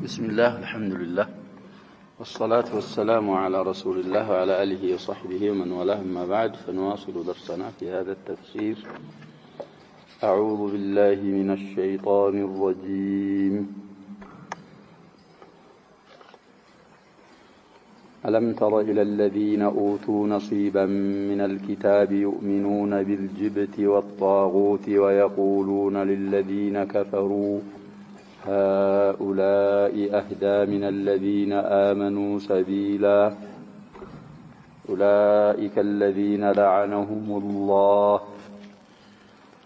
بسم الله الحمد لله والصلاة والسلام على رسول الله وعلى آله وصحبه ومن والاه أما بعد فنواصل درسنا في هذا التفسير. أعوذ بالله من الشيطان الرجيم. ألم تر إلى الذين أوتوا نصيبا من الكتاب يؤمنون بالجبت والطاغوت ويقولون للذين كفروا هؤلاء أهدى من الذين آمنوا سبيلا أولئك الذين لعنهم الله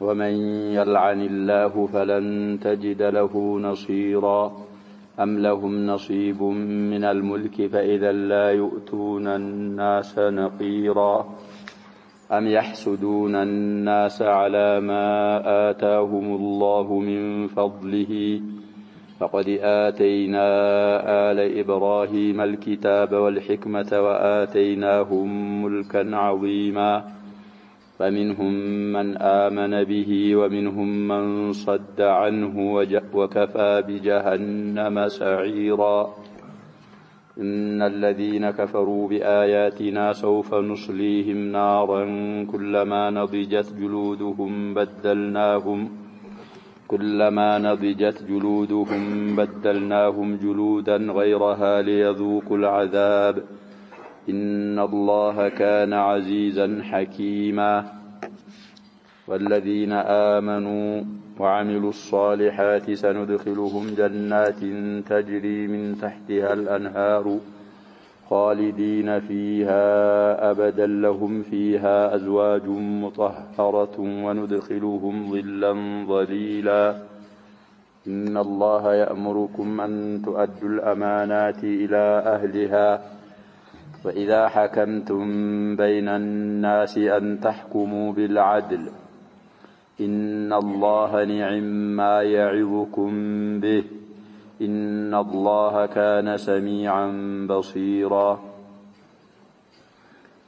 ومن يلعن الله فلن تجد له نصيرا أم لهم نصيب من الملك فإذا لا يؤتون الناس نقيرا أم يحسدون الناس على ما آتاهم الله من فضله فقد آتينا آل إبراهيم الكتاب والحكمة وآتيناهم ملكا عظيما فمنهم من آمن به ومنهم من صد عنه وكفى بجهنم سعيرا إن الذين كفروا بآياتنا سوف نصليهم نارا كلما نضجت جلودهم بدلناهم جلودا غيرها ليذوقوا العذاب إن الله كان عزيزا حكيما والذين آمنوا وعملوا الصالحات سندخلهم جنات تجري من تحتها الأنهار خالدين فيها أبدا لهم فيها أزواج مطهرة وندخلهم ظلا ظليلا إن الله يأمركم أن تؤدوا الأمانات إلى أهلها وإذا حكمتم بين الناس أن تحكموا بالعدل إن الله نعم ما يعظكم به إن الله كان سميعا بصيرا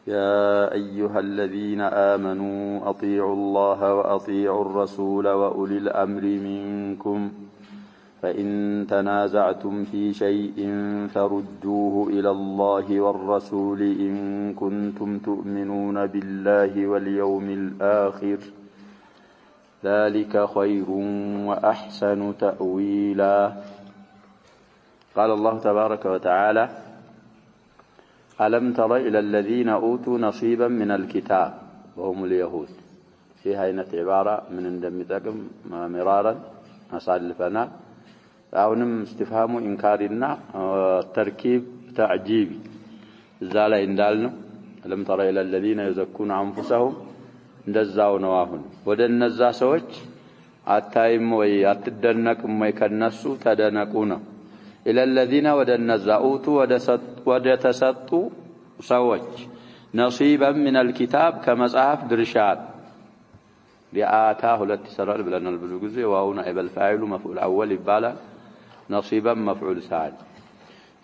يا أيها الذين آمنوا أطيعوا الله وأطيعوا الرسول وأولي الأمر منكم فإن تنازعتم في شيء فردوه إلى الله والرسول إن كنتم تؤمنون بالله واليوم الآخر ذلك خير وأحسن تأويلا. قال الله تبارك وتعالى ألم تر إلى الذين أوتوا نصيبا من الكتاب وهم اليهود. في هينة عبارة من اندمتكم مرارا أصالفنا أونم استفهام إنكارنا تركيب تعجيبي زال إندالنا ألم تر إلى الذين يزكون أنفسهم እንደዛው ነው። አሁን ወደ እነዛ ሰዎች አታይም ወይ አትደነቅም ወይ ከነሱ ተደነቁ ነው። إلى الذين ወደ እነዛ ኡቱ ወደ ተሰጡ ሰዎች نصيبا من الكتاب ከመጽሐፍ ድርሻት ሊአታ ሁለት ይሰራል ብለናል ብዙ ጊዜ ዋውና አይበል ፋይሉ መፍዑል አወል ይባላል نصيبا مفعول ثاني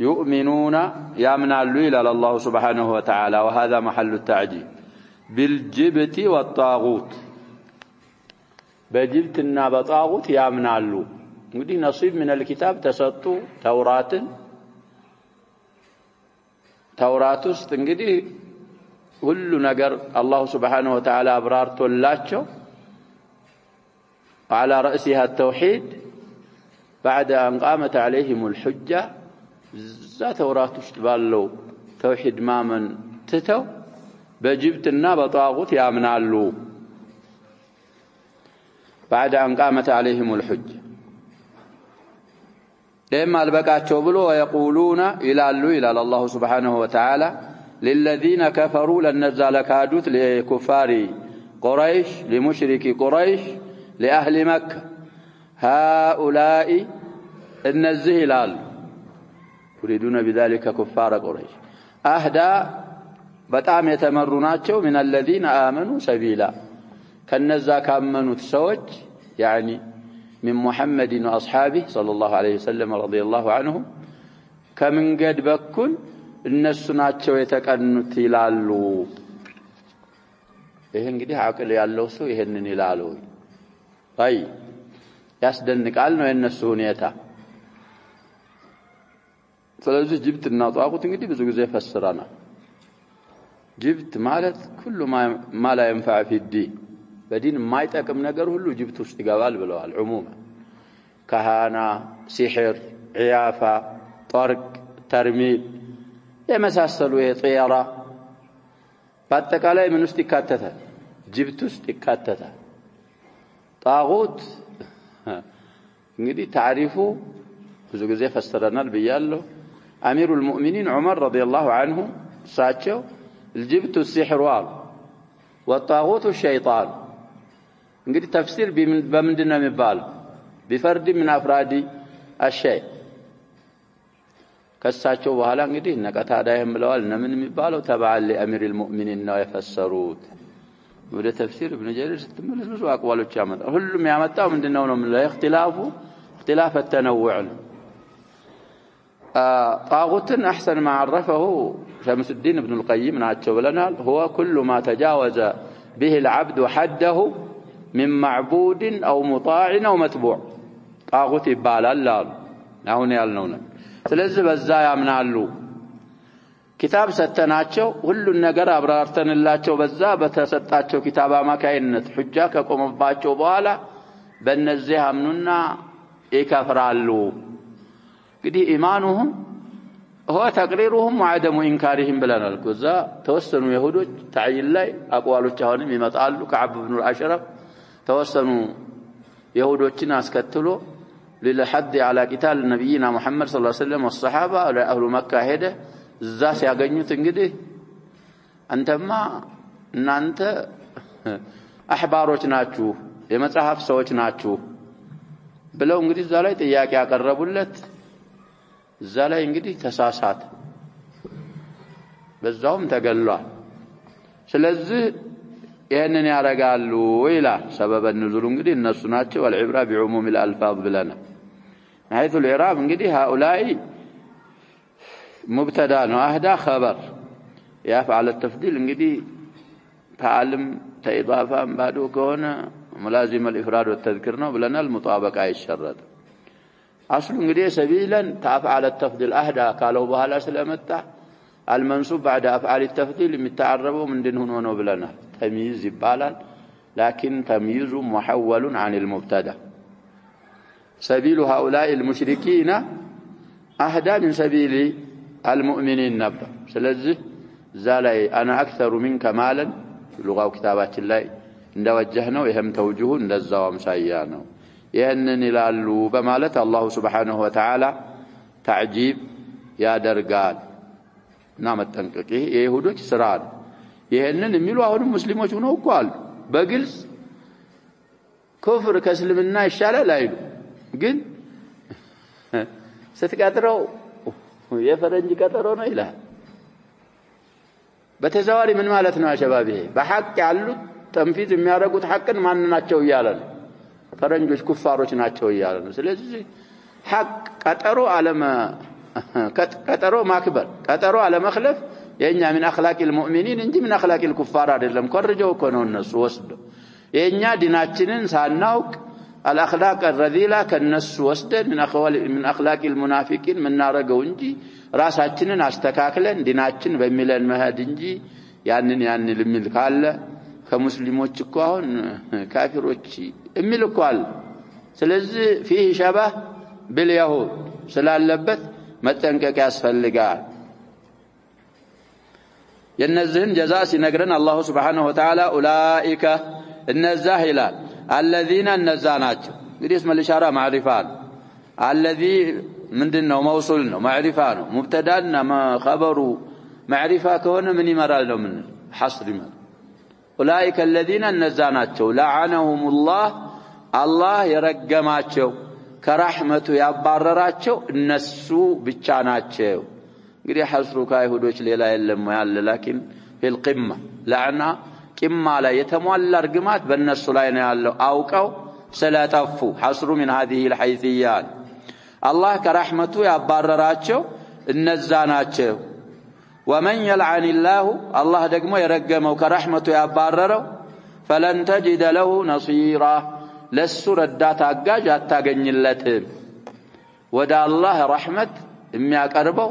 يؤمنون يامنالو الى الله سبحانه وتعالى وهذا محل التعجيب بالجبت والطاغوت بجبتنا بطاغوت يامنالو እንግዲህ نصيب من الكتاب ተሰጡ ተውራት ውስጥ እንግዲህ ሁሉ ነገር አላህ Subhanahu Wa Ta'ala አብራርቶላቸው على رأسها التوحيد بعد أن قامت عليهم الحجة ذات تورات ውስጥ ባለው توحيد ማመን ትተው بجبتنا بطاغوت يامنالو بعد أن قامت عليهم الحجة لما البقاتشو بلو ويقولون إلى الله سبحانه وتعالى للذين كفروا لن نزل كادوت لكفار قريش لمشرك قريش لأهل مكة هؤلاء النزهلال يريدون بذلك كفار قريش أهدى بتعم يتمرناتشو من الذين آمنوا سبيلا كالنزا كامنوا تسوج يعني من محمد وأصحابه صلى الله عليه وسلم رضي الله عنهم كمن قد بكل الناس ناتشو يتكنوا تلالو ይሄን እንግዲህ አቅል ያለው ሰው ይሄንን ይላል ወይ አይ ያስደንቃል ነው የነሱ ሁኔታ ስለዚህ ጅብትና ጣዖት እንግዲህ ብዙ ጊዜ ፈስረናል ጅብት ማለት كل ما لا ينفع في الدين በዲን የማይጠቅም ነገር ሁሉ ጅብት ውስጥ ይገባል ብለዋል ዑሙማ ካህና ሲህር ዒያፋ ጠርቅ ተርሚል የመሳሰሉ የጥያራ በአጠቃላይ ምን ውስጥ ይካተታል ጅብት ውስጥ ይካተታል ጣዖት እንግዲህ ታሪፉ ብዙ ጊዜ ፈስረናል ብያለሁ አሚሩል ሙእሚኒን ዑመር ረዲየላሁ ዐንሁ ሳቸው الجبت السحر والطاغوت الشيطان እንግዲህ ተፍሲር በምንድነው የሚባለው بفرد من افراد الشيء ከሳቸው በኋላ እንግዲህ ነቀታዳይም ብለዋል ለምን የሚባለው ተባለ ለአሚሩል ሙእሚኒን ነው የፈሰሩት ወደ ተፍሲር ኢብኑ ጀሪር ስትመለስ ብዙ አቅዋሎች ያመጣል ሁሉም ያመጣው ምንድነው ነው اختلاف التنوع طاغوت احسن ما عرفه شمس الدين ابن القيم ناچو بلنال هو كل ما تجاوز به العبد حده من معبود او مطاع او متبوع طاغوت ይባላል አሉ አሁን ያልነው ነው ስለዚህ በዛ ያምናሉ ኪታብ ሰተናቸው ሁሉን ነገር አብራርተንላቸው በዛ በተሰጣቸው ኪታብ አማካይነት ሁጃ ከቆመባቸው በኋላ በእነዚህ አምኑና ይከፍራሉ እንግዲህ ኢማኑሁም هو تقريرهم وعدم انكارهم ብለናል ከዛ ተወሰኑ ይሁዶች ታይል ላይ አቋሎች አሁንም ይመጣሉ ከዓብ ኢብኑ አልአሽረፍ ተወሰኑ ይሁዶችን አስከትሎ للحد على قتال نبينا محمد صلى الله عليه وسلم والصحابه واهل مكه ሄደ እዛ ሲያገኙት እንግዲህ አንተማ እናንተ አህባሮች ናችሁ የመጽሐፍ ሰዎች ናችሁ ብለው እንግዲህ እዛ ላይ ጥያቄ ያቀረቡለት እዛ ላይ እንግዲህ ተሳሳተ በዛውም ተገሏል ስለዚህ ይሄንን ያረጋሉ ይላል ሰበበ ንዙሉ እንግዲህ እነሱ ናቸው والعبره بعموم الالفاظ ብለና حيث الاعراب እንግዲህ هؤلاء مبتدا واحد خبر يفعل التفضيل እንግዲህ تعلم تاضافه بعد كونه ملازم الافراد والتذكير ነው ብለናል المطابقه አይሸረጥ اصل እንግዲህ سبيلا تفعل التفضيل اهدى قالوا በኋላ ስለመጣ المنصوب بعد افعال التفضيل የሚታረበው ምንድን ሆኖ ነው ብለናል تمييز ይባላል لكن تمييز محول عن المبتدا سبيل هؤلاء المشركين اهدى من سبيل المؤمنين نبر ስለዚህ ዛላይ انا اكثر منك مالا لغاው كتاباችን ላይ እንደወጀህ ነው ይሄም ተውጁሁ እንደዛው አምሳያ ነው ይሄንን ይላሉ በማለት አላህ Subhanahu Wa Ta'ala تعجيب ያደርጋል እና መጠንቀቅ ይሄ የይሁዶች ስራ ነው ይሄንን የሚሉ አሁንም ሙስሊሞች ሆነው እኮ አሉ በግልጽ ኩፍር ከእስልምና ይሻላል አይሉ ግን ስትቀጥረው የፈረንጅ ቀጠሮ ነው ይላል በተዛዋሪ ምን ማለት ነው አሸባቢ በሐቅ ያሉት ተንፊዝ የሚያደርጉት ሐቅን ማን ናቸው ይያለ ነው ፈረንጆች ኩፋሮች ናቸው ይያለ ነው ስለዚህ ሐቅ ቀጠሮ አለማ ቀጠሮ ማክበር ቀጠሮ አለመخلፍ የኛ ምን اخلاق المؤمنين እንጂ ምን اخلاق الكفار አይደለም ኮርጆው እኮ ነው እነሱ ወስዶ የኛ ዲናችንን ሳናውቅ الاخلاق الرذيله ከነሱ ወስደን من اخلاق المنافقين ምናረገው እንጂ ራሳችንን አስተካክለን ዲናችን በሚለን መሄድ እንጂ ያንን ልምል ካለ ከሙስሊሞች እኮ አሁን ካፊሮች የሚልኳል ስለዚህ فيه شبه باليهود ስላለበት መጠንቀቅ ያስፈልጋል የነዚህን ጀዛእ ሲነግረን አላህ Subhanahu Wa Ta'ala اولئك النزاه ይላል الذين النزاناቸው እንግዲህ اسم الاشاره معرفه الذي ምንድነው موصول ነው معرفه ነው مبتداና خبرو معرفه ከሆነ ምን ይመራል ነው ምን حصر ይመራል اولئك الذين النزاناቸው لعنهم الله يرجماቸው ከራህመቱ ያባረራቸው እነሱ ብቻ ናቸው እንግዲህ ሐስሩ ከይሁዶች ሌላ የለም ያለ لكن في القمه لعنه قمه ላይ የተሟላ እርግማት በእነሱ ላይ ነው ያለው አውቀው ስለጠፉ ሐስሩ من هذه الحيثيات الله ከራህመቱ ያባረራቸው እነዛ ናቸው ومن يلعن الله ደግሞ የረገመው ከራህመቱ ያባረረው فلن تجد له نصيرا ለሱ ረዳት አጋዥ አታገኝለትም ወደ አላህ ረህመት የሚያቀርበው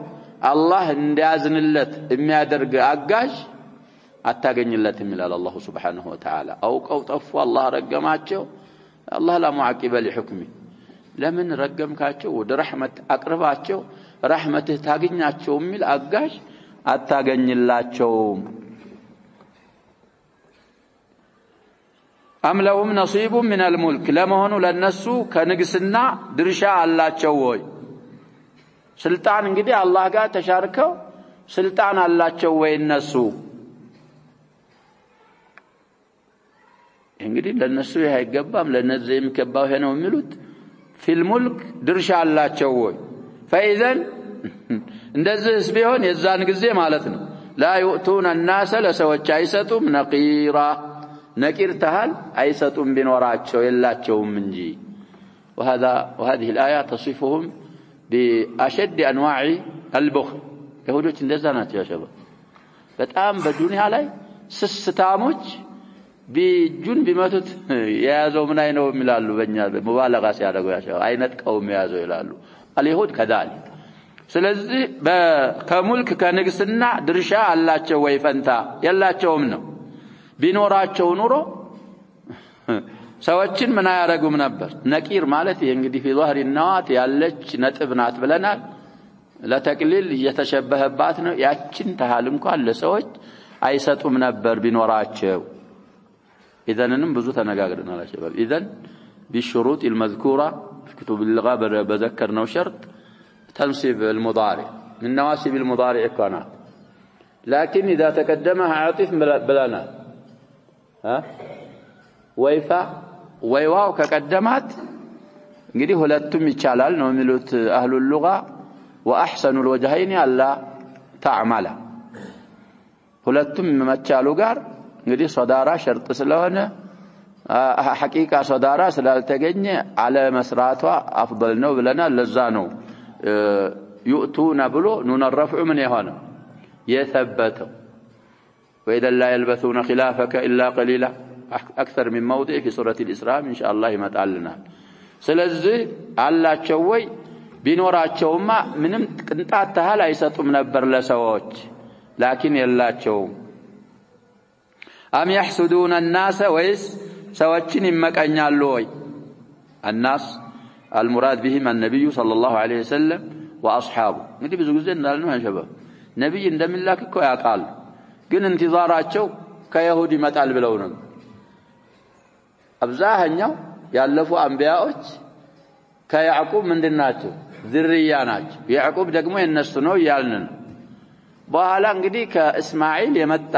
አላህ እንዲያዝንለት የሚያደርግ አጋዥ አታገኝለትም ይላል አላህ Subhanahu Wa Ta'ala አውቀው ጠፉ አላህ ረገማቸው አላህ لا معقب لحكمه ለምን ረገምካቸው ወደ ረህመት አቅርባቸው ረህመትህ ታገኛቸው የሚል አጋዥ አታገኝላቸው أم لهم نصيب من الملك لما هنو لنسو كنقسنا درشا አላቸው ወይ ስልጣን እንግዲህ አላህ ጋር ተሻርከው ስልጣን አላቸው ወይ እነሱ እንግዲህ ለነሱ ይሄ አይገባም ለነዚህ የሚከባው ይሄ ነው የሚሉት في الملك ድርሻ አላቸው ወይ فاذا እንደዚህ ቢሆን የዛን ጊዜ ማለት ነው لا يؤتون الناس ለሰዎች አይሰጡም نقيرا نكير تهال أيسطون بنوراቸው የላቸውም እንጂ وهذه الآية تصفهم بأشد أنواع البخل يهودوች እንደዛ ናቸው ያ ሸባብ በጣም በዱንያ ላይ ስስታሞች ቢጁን ቢመቱት የያዘው ምን አይነው ይላሉ በእኛ ሙባለጋ ሲያደርጉ ያ ሸባብ አይነጥቀውም የያዘው ይላሉ اليهود كذلك ስለዚህ ከሙልክ ከንግስና ድርሻ አላቸው ወይ ፈንታ የላቸውም ነው ቢኖራቸው ኑሮ ሰዎችን ምን ያረጉም ነበር ነቂር ማለት ይሄ እንግዲህ في ظهر النوات ያለች ነጥብ ናት ብለናል ለተቅሊል የተሸበህባት ነው ያችን ተሃል እንኳን ለሰዎች አይሰጡም ነበር ቢኖራቸው اذنንም ብዙ ተነጋግረናል شباب اذن بالشروط المذكوره في كتب اللغه بذكرنا شرط تنصب المضارع من نواسب المضارع كان لكن اذا تقدمها عطف بلنا ويفا ويواو كقدمات እንግዲህ ሁለቱም ይቻላል ነው የሚሉት اهل اللغه واحسن الوجهين الا تعمل ሁለቱም መቻሉ ጋር እንግዲህ ሶዳራ ሸርጥ ስለሆነ ሐቂቃ ሶዳራ ስላልተገኘ አለ መስራቷ አፍضل ነው ብለናል ለዛ ነው يؤتون ብሎ ኑን الرفع ምን ይሆነ يثبتوا واذا لا يلبثون خلافك الا قليلا اكثر من موضع في سوره الاسراء ان شاء الله يمጣልናል ስለዚህ አላቸው ወይ ቢኖራቸውማ ምንም ቅንጣት ታህል አይሰጡም ነበር ለሰዎች لكن የላቸው ام يحسدون الناس ويس ሰዎችን ይመቀኛሉ ወይ الناس المراد بهم النبي صلى الله عليه وسلم واصحابه እንግዲህ ብዙ ጊዜ እንዳልነው ያሸባብ ነብይ እንደሚላክ እኮ ያቃል ግን እንቲዛራቸው ከይሁዲ ይመጣል ብለው ነው አብዛኛው ያለፉ አንቢያዎች ከያዕቁብ ምንድናቸው ዝርያ ናቸው ያዕቁብ ደግሞ የነሱ ነው ያልነን በኋላ እንግዲህ ከእስማኤል የመጣ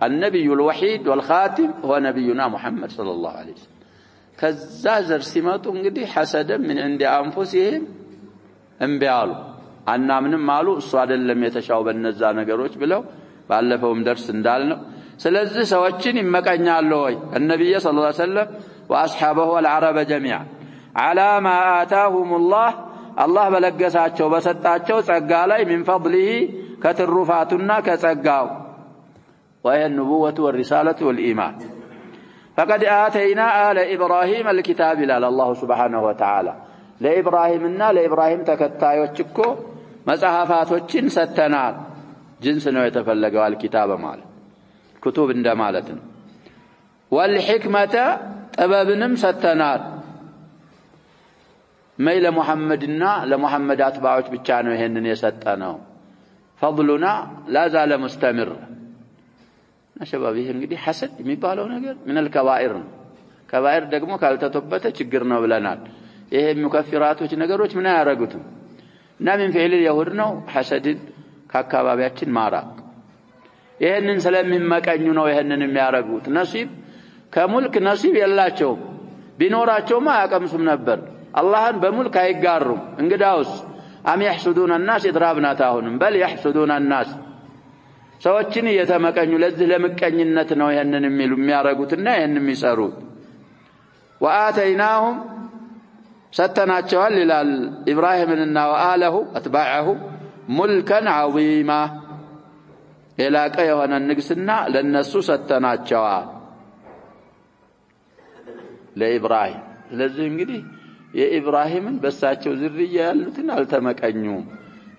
النبي الوحيد والخاتم هو نبينا محمد صلى الله عليه وسلم ከዛ ዘር ሲመጡ እንግዲህ ሐሰደም ምን እንደ አንፉሲህም እንቢያሉ አናምንም አሉ እሱ አይደለም የተሻው በነዛ ነገሮች ብለው ባለፈውም ደርስ እንዳልነው ስለዚህ ሰዎችን ይመቀኛሉ ወይ النبي صلى الله عليه وسلم واصحابه والعرب جميعا على ما آتاهم الله በለገሳቸው በሰጣቸው ጸጋ ላይ من فضله ከትሩፋቱና ከጸጋው وهي النبوة والرسالة والإيمان فقد آتينا آل إبراهيم الكتاب إلى الله سبحانه وتعالى لإبراهيم ተከታዮች እኮ መጽሐፋቶችን ሰተናል ጅንስ ነው የተፈለገው الكتاب ማለት كتب እንደማለት ነው والحكمة ጥበብንም ሰተናል መይ ለሙሐመድና ለሙሐመድ አጥባዎች ብቻ ነው ይሄንን የሰጠነው فضلنا لا زال مستمر شباب ይሄ እንግዲህ ሐሰድ የሚባለው ነገር من الكبائر ከባይር ደግሞ ካልተተበተ ችግር ነው ብለናል ይሄ ሙከፍራቶች ነገሮች ምን ያረጉትም እና ምን فعل اليهود ነው ሐሰድን ከአካባቢያችን ማራቅ ይሄንን ስለሚመቀኙ ነው ይሄንን የሚያረጉት ነሲብ ከሙልክ ነሲብ የላቸው ቢኖራቸውማ ያቀምሱም ነበር አላህን በሙልክ አይጋሩም እንግዳውስ አም يحسدون الناس اضرابناتهم بل يحسدون الناس ሰዎችን እየተመቀኙ ለዚህ ለምቀኝነት ነው ይሄንን የሚያረጉትና ይሄንን የሚሰሩት وآتيناهم ستناچዋል ይላል ኢብራሂምንና ወአለሁ አትባعه ملكا عظيما የላቀ የሆነ ንግስና ለነሱ ሰተናቸዋል ለኢብራሂም ስለዚህ እንግዲህ የኢብራሂምን በሳቸው ዝርያ ያሉትን አልተመቀኙም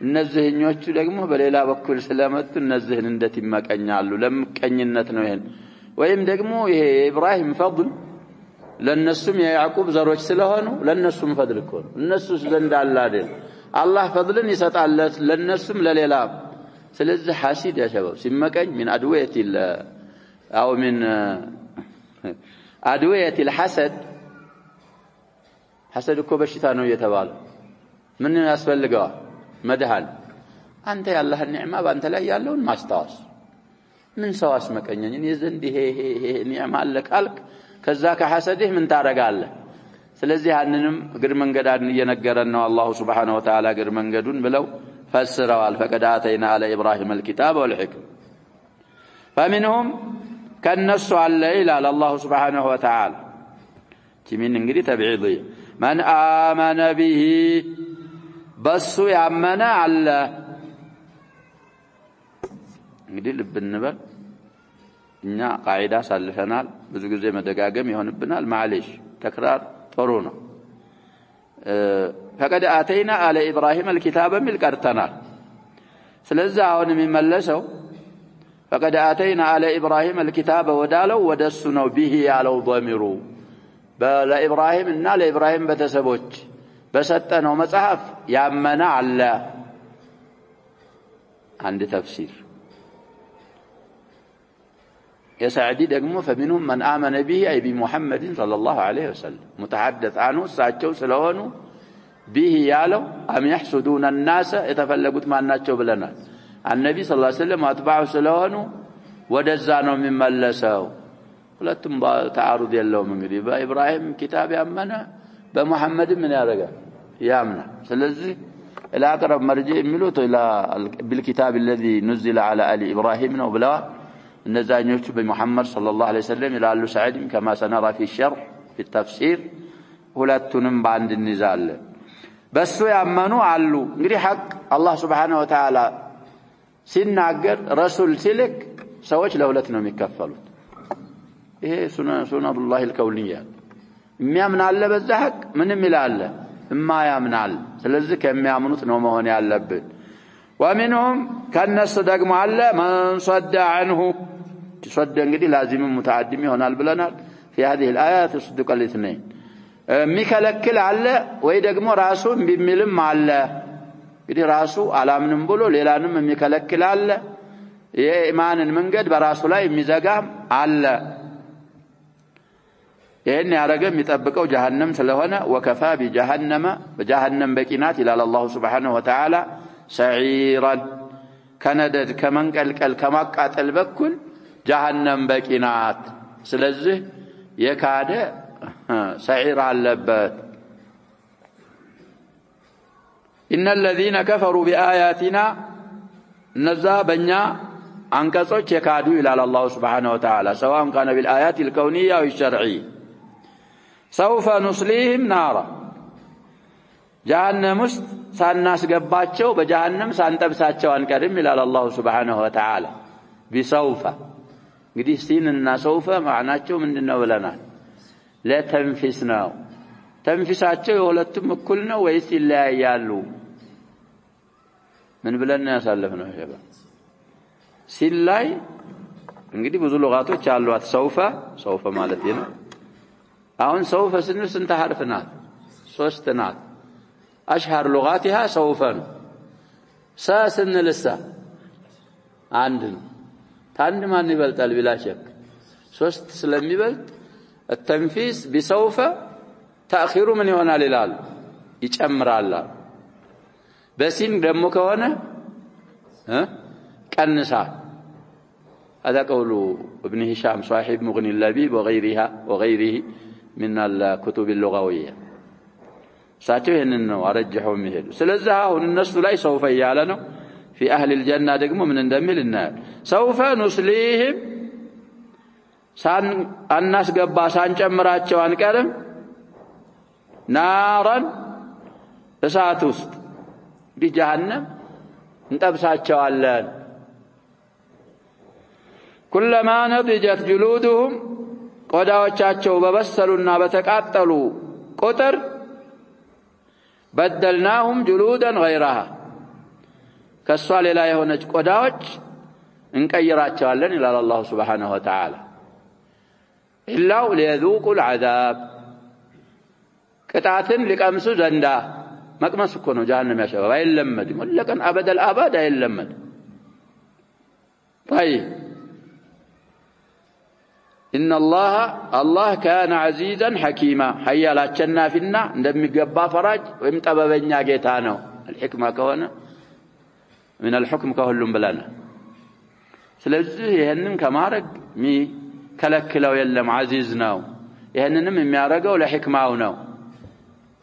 እነዚህኞቹ ደግሞ በሌላ በኩል ስለመጡ እነዚህን እንዴት ይመቀኛሉ? ለምቀኝነት ነው ይሄን። ወይም ደግሞ ይሄ ኢብራሂም ፈድል ለነሱም የያዕቁብ ዘሮች ስለሆኑ ለነሱም ፈድል እኮ ነው። እነሱስ ዘንድ አለ አይደል? አላህ ፈድልን ይሰጣል ለነሱም ለሌላም። ስለዚህ ሐሲድ ያ ሸባብ ሲመቀኝ من أدوية أو من أدوية الحسد حسد እኮ በሽታ ነው እየተባለ ምን ያስፈልገዋል? መድሃን አንተ ያለህ ኒዕማ ባንተ ላይ ያለውን ማስታወስ። ምን ሰው አስመቀኘኝ እኔ ዘንድ ይሄ ኒዕማ አለ ካልክ ከዛ ከሐሰድህ ምን ታረጋለህ? ስለዚህ አንንም እግር መንገዳን እየነገረን ነው አላሁ ሱብሓነሁ ወተዓላ እግር መንገዱን ብለው ፈስረዋል። فقد آتينا على إبراهيم الكتاب والحكمة فمنهم كالنص على إلى الله سبحانه وتعالى تمين እንግዲህ ተብዒድያ من آمن به በሱ ያመነ አለ። እንግዲህ ልብ እንበል እኛ ቃዒዳ ሳልፈናል ብዙ ጊዜ መደጋገም ይሆንብናል። ማለሽ ተክራር ጥሩ ነው። فقد آتينا على إبراهيم الكتاب من قرتنا ስለዚህ አሁን የሚመለሰው فقد آتينا على إبراهيم الكتاب ወዳለው ወደሱ ነው به ያለው ضميሩ ለኢብራሂም እና ለኢብራሂም ቤተሰቦች በሰጠነው መጽሐፍ ያመነ አለ። አንድ ተፍሲር የሰዕዲ ደግሞ فمنهم من آمن به أي بمحمد صلى الله عليه وسلم متحدث عنه እሳቸው ስለሆኑ به ያለው أم يحسدون الناس የተፈለጉት ማናቸው ብለናል። النبي صلى الله عليه وسلم أتباعه ስለሆኑ ወደዛ ነው የሚመለሰው። ሁለቱም ተዓሩድ የለውም። እንግዲህ በኢብራሂም ኪታብ ያመነ በመሐመድ ምን ያደርጋል? ያምናል። ስለዚህ الأقرب مرجع የሚሉት إلى بالكتاب الذي نزل على آل إبراهيم ነው ብለዋል። እነዛኞቹ በመሐመድ صلى الله عليه وسلم ይላሉ ሰዒድ كما سنرى في الشرح في التفسير ሁለቱንም በአንድ እንይዛለን። በሱ ያመኑ አሉ። እንግዲህ ሐቅ አላህ Subhanahu Wa Ta'ala ሲናገር ረሱል ሲልክ ሰዎች ለሁለት ነው የሚከፈሉት። ይሄ ሱነቱላህ الكونية የሚያምን አለ በዛ ሐቅ ምንም ይላል የማያምናል። ስለዚህ ከሚያምኑት ነው መሆን ያለብን። ومنهم ከነሱ ደግሞ አለ من صد عنه صد እንግዲህ ላዚም ሙተዓዲም ይሆናል ብለናል። في هذه الآيات يصدق الاثنين የሚከለክል አለ ወይ ደግሞ ራሱን ቢሚልም አለ። እንግዲህ ራሱ አላምንም ብሎ ሌላንም የሚከለክል አለ። የኢማንን መንገድ በራሱ ላይ የሚዘጋም አለ። ይሄን ያረገ የሚጠብቀው ጀሃነም ስለሆነ ወከፋ በጀሃነም በጀሃነም በቂናት ይላል አላሁ Subhanahu Wa Ta'ala ሰዒራን ከነደድ ከመንቀልቀል ከማቃጠል በኩል ጀሃነም በቂናት። ስለዚህ የካደ ሰዒር አለበት። إن الذين كفروا بآياتنا እነዛ በእኛ አንቀጾች የካዱ ይላል አላሁ Subhanahu Wa Ta'ala سواء كان بالآيات الكونية أو الشرعية سوف نصليهم نارا جهنم ውስጥ ሳናስገባቸው በጀሃነም ሳንጠብሳቸው አንቀርም ይላል አላሁ Subhanahu Wa Ta'ala بسوف እንግዲህ ሲንና ሰውፈ ማዕናቸው ምንድነው ብለናል? ለተንፊስ ነው። ተንፊሳቸው የሁለቱም እኩል ነው ወይስ ይለያያሉ? ምን ብለን ያሳለፍነው ሸባ ሲላይ እንግዲህ ብዙ ሉጋቶች አሏት። ሰውፈ ማለት ነው። አሁን ሰውፈ ስንል ስንት ሐርፍ ናት? 3 ናት። አሽሃር ሉጋቲሃ ሰውፈ ነው። ስንልሳ አንድ ነው። ታንድ ማን ይበልጣል? ቢላ ሸክ 3 ስለሚበልጥ التنفيس بسوف تأخير من ይሆናል ይላል ይጨምራል። በሲን ደግሞ ከሆነ ቀንሳል። هذا قول ابن هشام صاحب مغني اللبيب وغيره من الكتب اللغوية ሳቸው ይሄንን ነው አረጀው የሚሄዱ። ስለዚህ አሁን እነሱ ላይ ሰውፈ ያለ ነው። في أهل الجنة ደግሞ ምን እንደሚል እናያለን። سوف نصليهم ሳናስገባ ሳንጨምራቸው አንቀርም ናራን እሳት ውስጥ ጀሃነም እንጠብሳቸዋለን። كلما نضجت جلودهم ቆዳዎቻቸው በበሰሉና በተቃጠሉ ቁጥር بدلناهم جلودا غيرها ከሷ ሌላ የሆነች ቆዳዎች እንቀይራቸዋለን ይላል አላህ Subhanahu Wa Ta'ala ኢላው ለذوقوا العذاب ቅጣትን ሊቀምሱ ዘንዳ መቅመስ እኮ ነው ጀሃነም ያሸባብ አይለመድም ወለቀን አበደል አባድ አይለመድ طيب ان الله كان عزيزا حكيما حيال አሸናፊና እንደሚገባ ፈራጅ ወይም ጠበበኛ ጌታ ነው الحكمه ከሆነ من الحكم ከሁሉም ብለና ስለዚህ ይሄንን ከማረግ ከለክለው የለም عزيز ነው ይሄንንም የሚያረጋው ለሕክማው ነው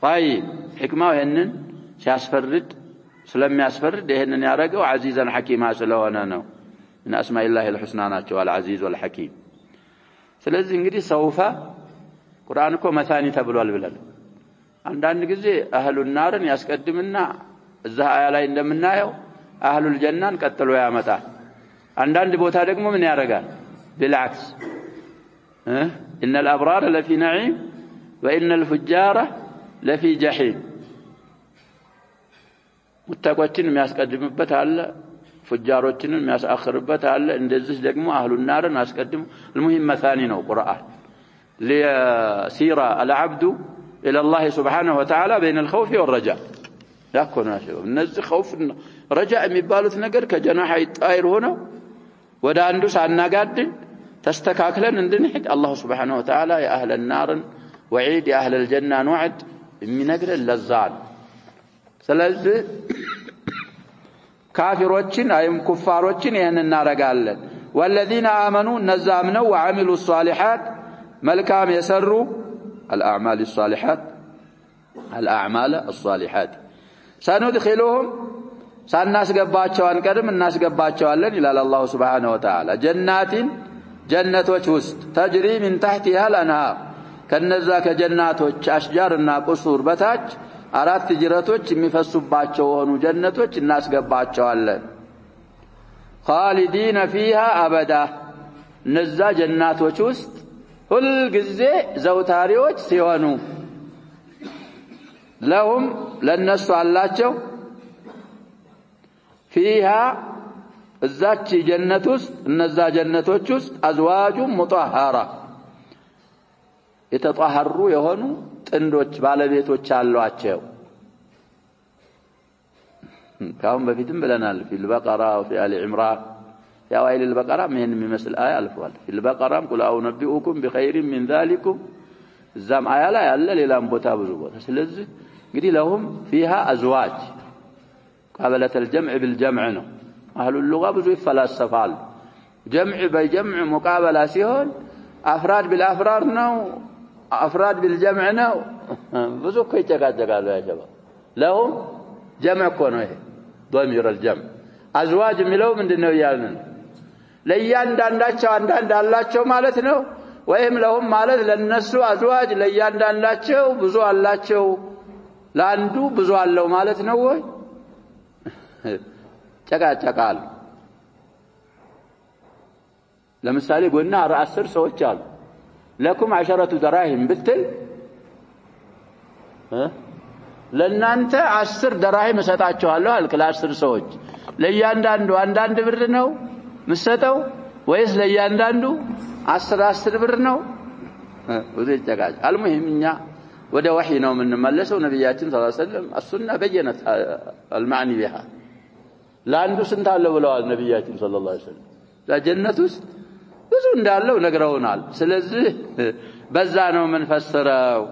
طيب ሕክማው ይሄንን ሲያስፈርድ ስለሚያስፈርድ ይሄንን ያረጋው عزيزا حكيما ስለሆነ ነው من اسماء الله الحسنى ናቸው العزيز والحكيم ስለዚህ እንግዲህ ሰውፋ ቁርአን እኮ መታኒ ተብሏል ብለን አንዳንድ ጊዜ አህሉን ናርን ያስቀድምና እዛ አያ ላይ እንደምናየው አህሉል ጀናን ቀጥሎ ያመጣል አንዳንድ ቦታ ደግሞ ምን ያረጋል بالعكس ان الابرار لفي نعيم وان الفجار لفي جحيم ሙተቆችን የሚያስቀድምበት አለ فجاروችን የሚያስአخርበት አለ እንደዚህ ደግሞ አህሉን ናርን አስቀድሙ المهم مثاني ነው ቁርአን ليسير العبد الى الله سبحانه وتعالى بين الخوف والرجاء ያኮና ነው እነዚህ خوفና رجاء የሚባሉት ነገር ከጀናሐይ ጣይር ሆነው ወደ አንዱ ሳናጋድ ተስተካክለን እንድንሄድ አላህ Subhanahu Wa Ta'ala يا اهل النار وعيد يا اهل الجنه وعد የሚነግረን ለዛል ስለዚህ ካፊሮችን አይም ኩፋሮችን ይሄን እናረጋለን والذين امنوا نزامنوا وعملوا الصالحات መልካም የሰሩ الاعمال الصالحات سندخلهم ሳናስገባቸው አንቀርም እናስገባቸዋለን ይላል አላህ Subhanahu Wa Ta'ala ጀናቲን ጀነቶች ውስጥ تجري من تحتها الانهار ከነዛ ከጀናቶች አሽጃርና ቁሱር በታች አራት ጅረቶች የሚፈሱባቸው ሆኑ ጀነቶች እናስገባቸዋለን خالدين فيها ابدا እነዛ ጀናቶች ውስጥ ሁሉ ጊዜ ዘውታሪዎች ሲሆኑ لهم ለነሱ አላቸው فيها እዛች ጀነት ውስጥ እነዛ ጀነቶች ውስጥ አዝዋጁ ሙጣሃራ የተጣሃሩ የሆኑ ጥንዶች ባለቤቶች አሏቸው ካሁን በፊትም ብለናል في البقره وفي آل عمران يا ويل البقره ምን የሚመስል አያ አልፏል في البقره قل أنبئكم بخير من ذلكم እዛም አያ ላይ ያለ ሌላም ቦታ ብዙ ቦታ ስለዚህ እንግዲህ لهم فيها أزواج قابلة الجمع بالجمع ነው اهل اللغه ብዙ ይፈላሰፋል جمع بجمع مقابله ሲሆን افراد بالافراد ነው افراد بالجمع ነው ብዙ እኮ ይጨቃጨቃሉ ያ ጀባ لهم جمع እኮ ነው ይሄ ضمير الجمع ازواج የሚለው ምንድነው ያልን ለያንዳንዳቸው አንዳንድ አላቸው ማለት ነው ወይም لهم ማለት ለነሱ ازواج ለያንዳንዳቸው ብዙ አላቸው ለአንዱ ብዙ አለው ማለት ነው ወይ ጨቃጨቃል ለምሳሌ ጎና 10 ሰዎች አሉ ለኩም 10 دراهم ብትል ለናንተ 10 دراهم እሰጣቸዋለሁ አልክ ለ10 ሰዎች ለያንዳንዱ አንዳንድ ብር ነው መስጠው ወይስ ለያንዳንዱ 10 ብር ነው ወደ ጨቃጭ المهم እኛ ወደ ወህይ ነው የምንመለሰው ነብያችን ሰለላሁ ዐለይሂ ወሰለም السنه بينت المعني بها ለአንዱ ስንት አለ ብለዋል ነብያችን ሰለላሁ ዐለይሂ ወሰለም ለጀነት ውስጥ ብዙ እንዳለው ነግረውናል ስለዚህ በዛ ነው መንፈስረው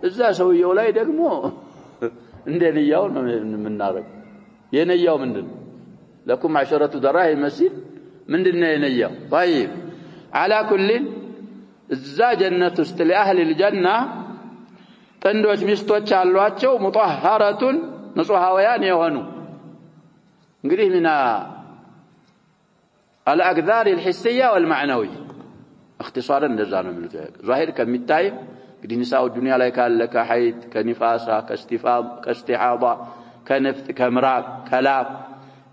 እዛ ሰውየው ላይ ደግሞ እንደልያው ነው የምናረግ የነያው ምንድነው لكم 10 دراهم مسجد ምንድነው የነያው طيب على كل እዛ ጀነት ውስጥ ለአህሊ الجنه ጥንዶች ሚስቶች አሏቸው ሙጣሃራቱን ንጹሃውያን የሆኑ እንግዲህ من الاقدار الحسيه والمعنويه اختصارا እንደዛ ነው የሚሉት ዛሂር ከሚታይ እንግዲህ ንሳው ዱንያ ላይ ካለ ከሐይድ ከኒፋሳ ከስቲፋም ከስቲሃባ ከነፍጥ ከምራቅ ከላብ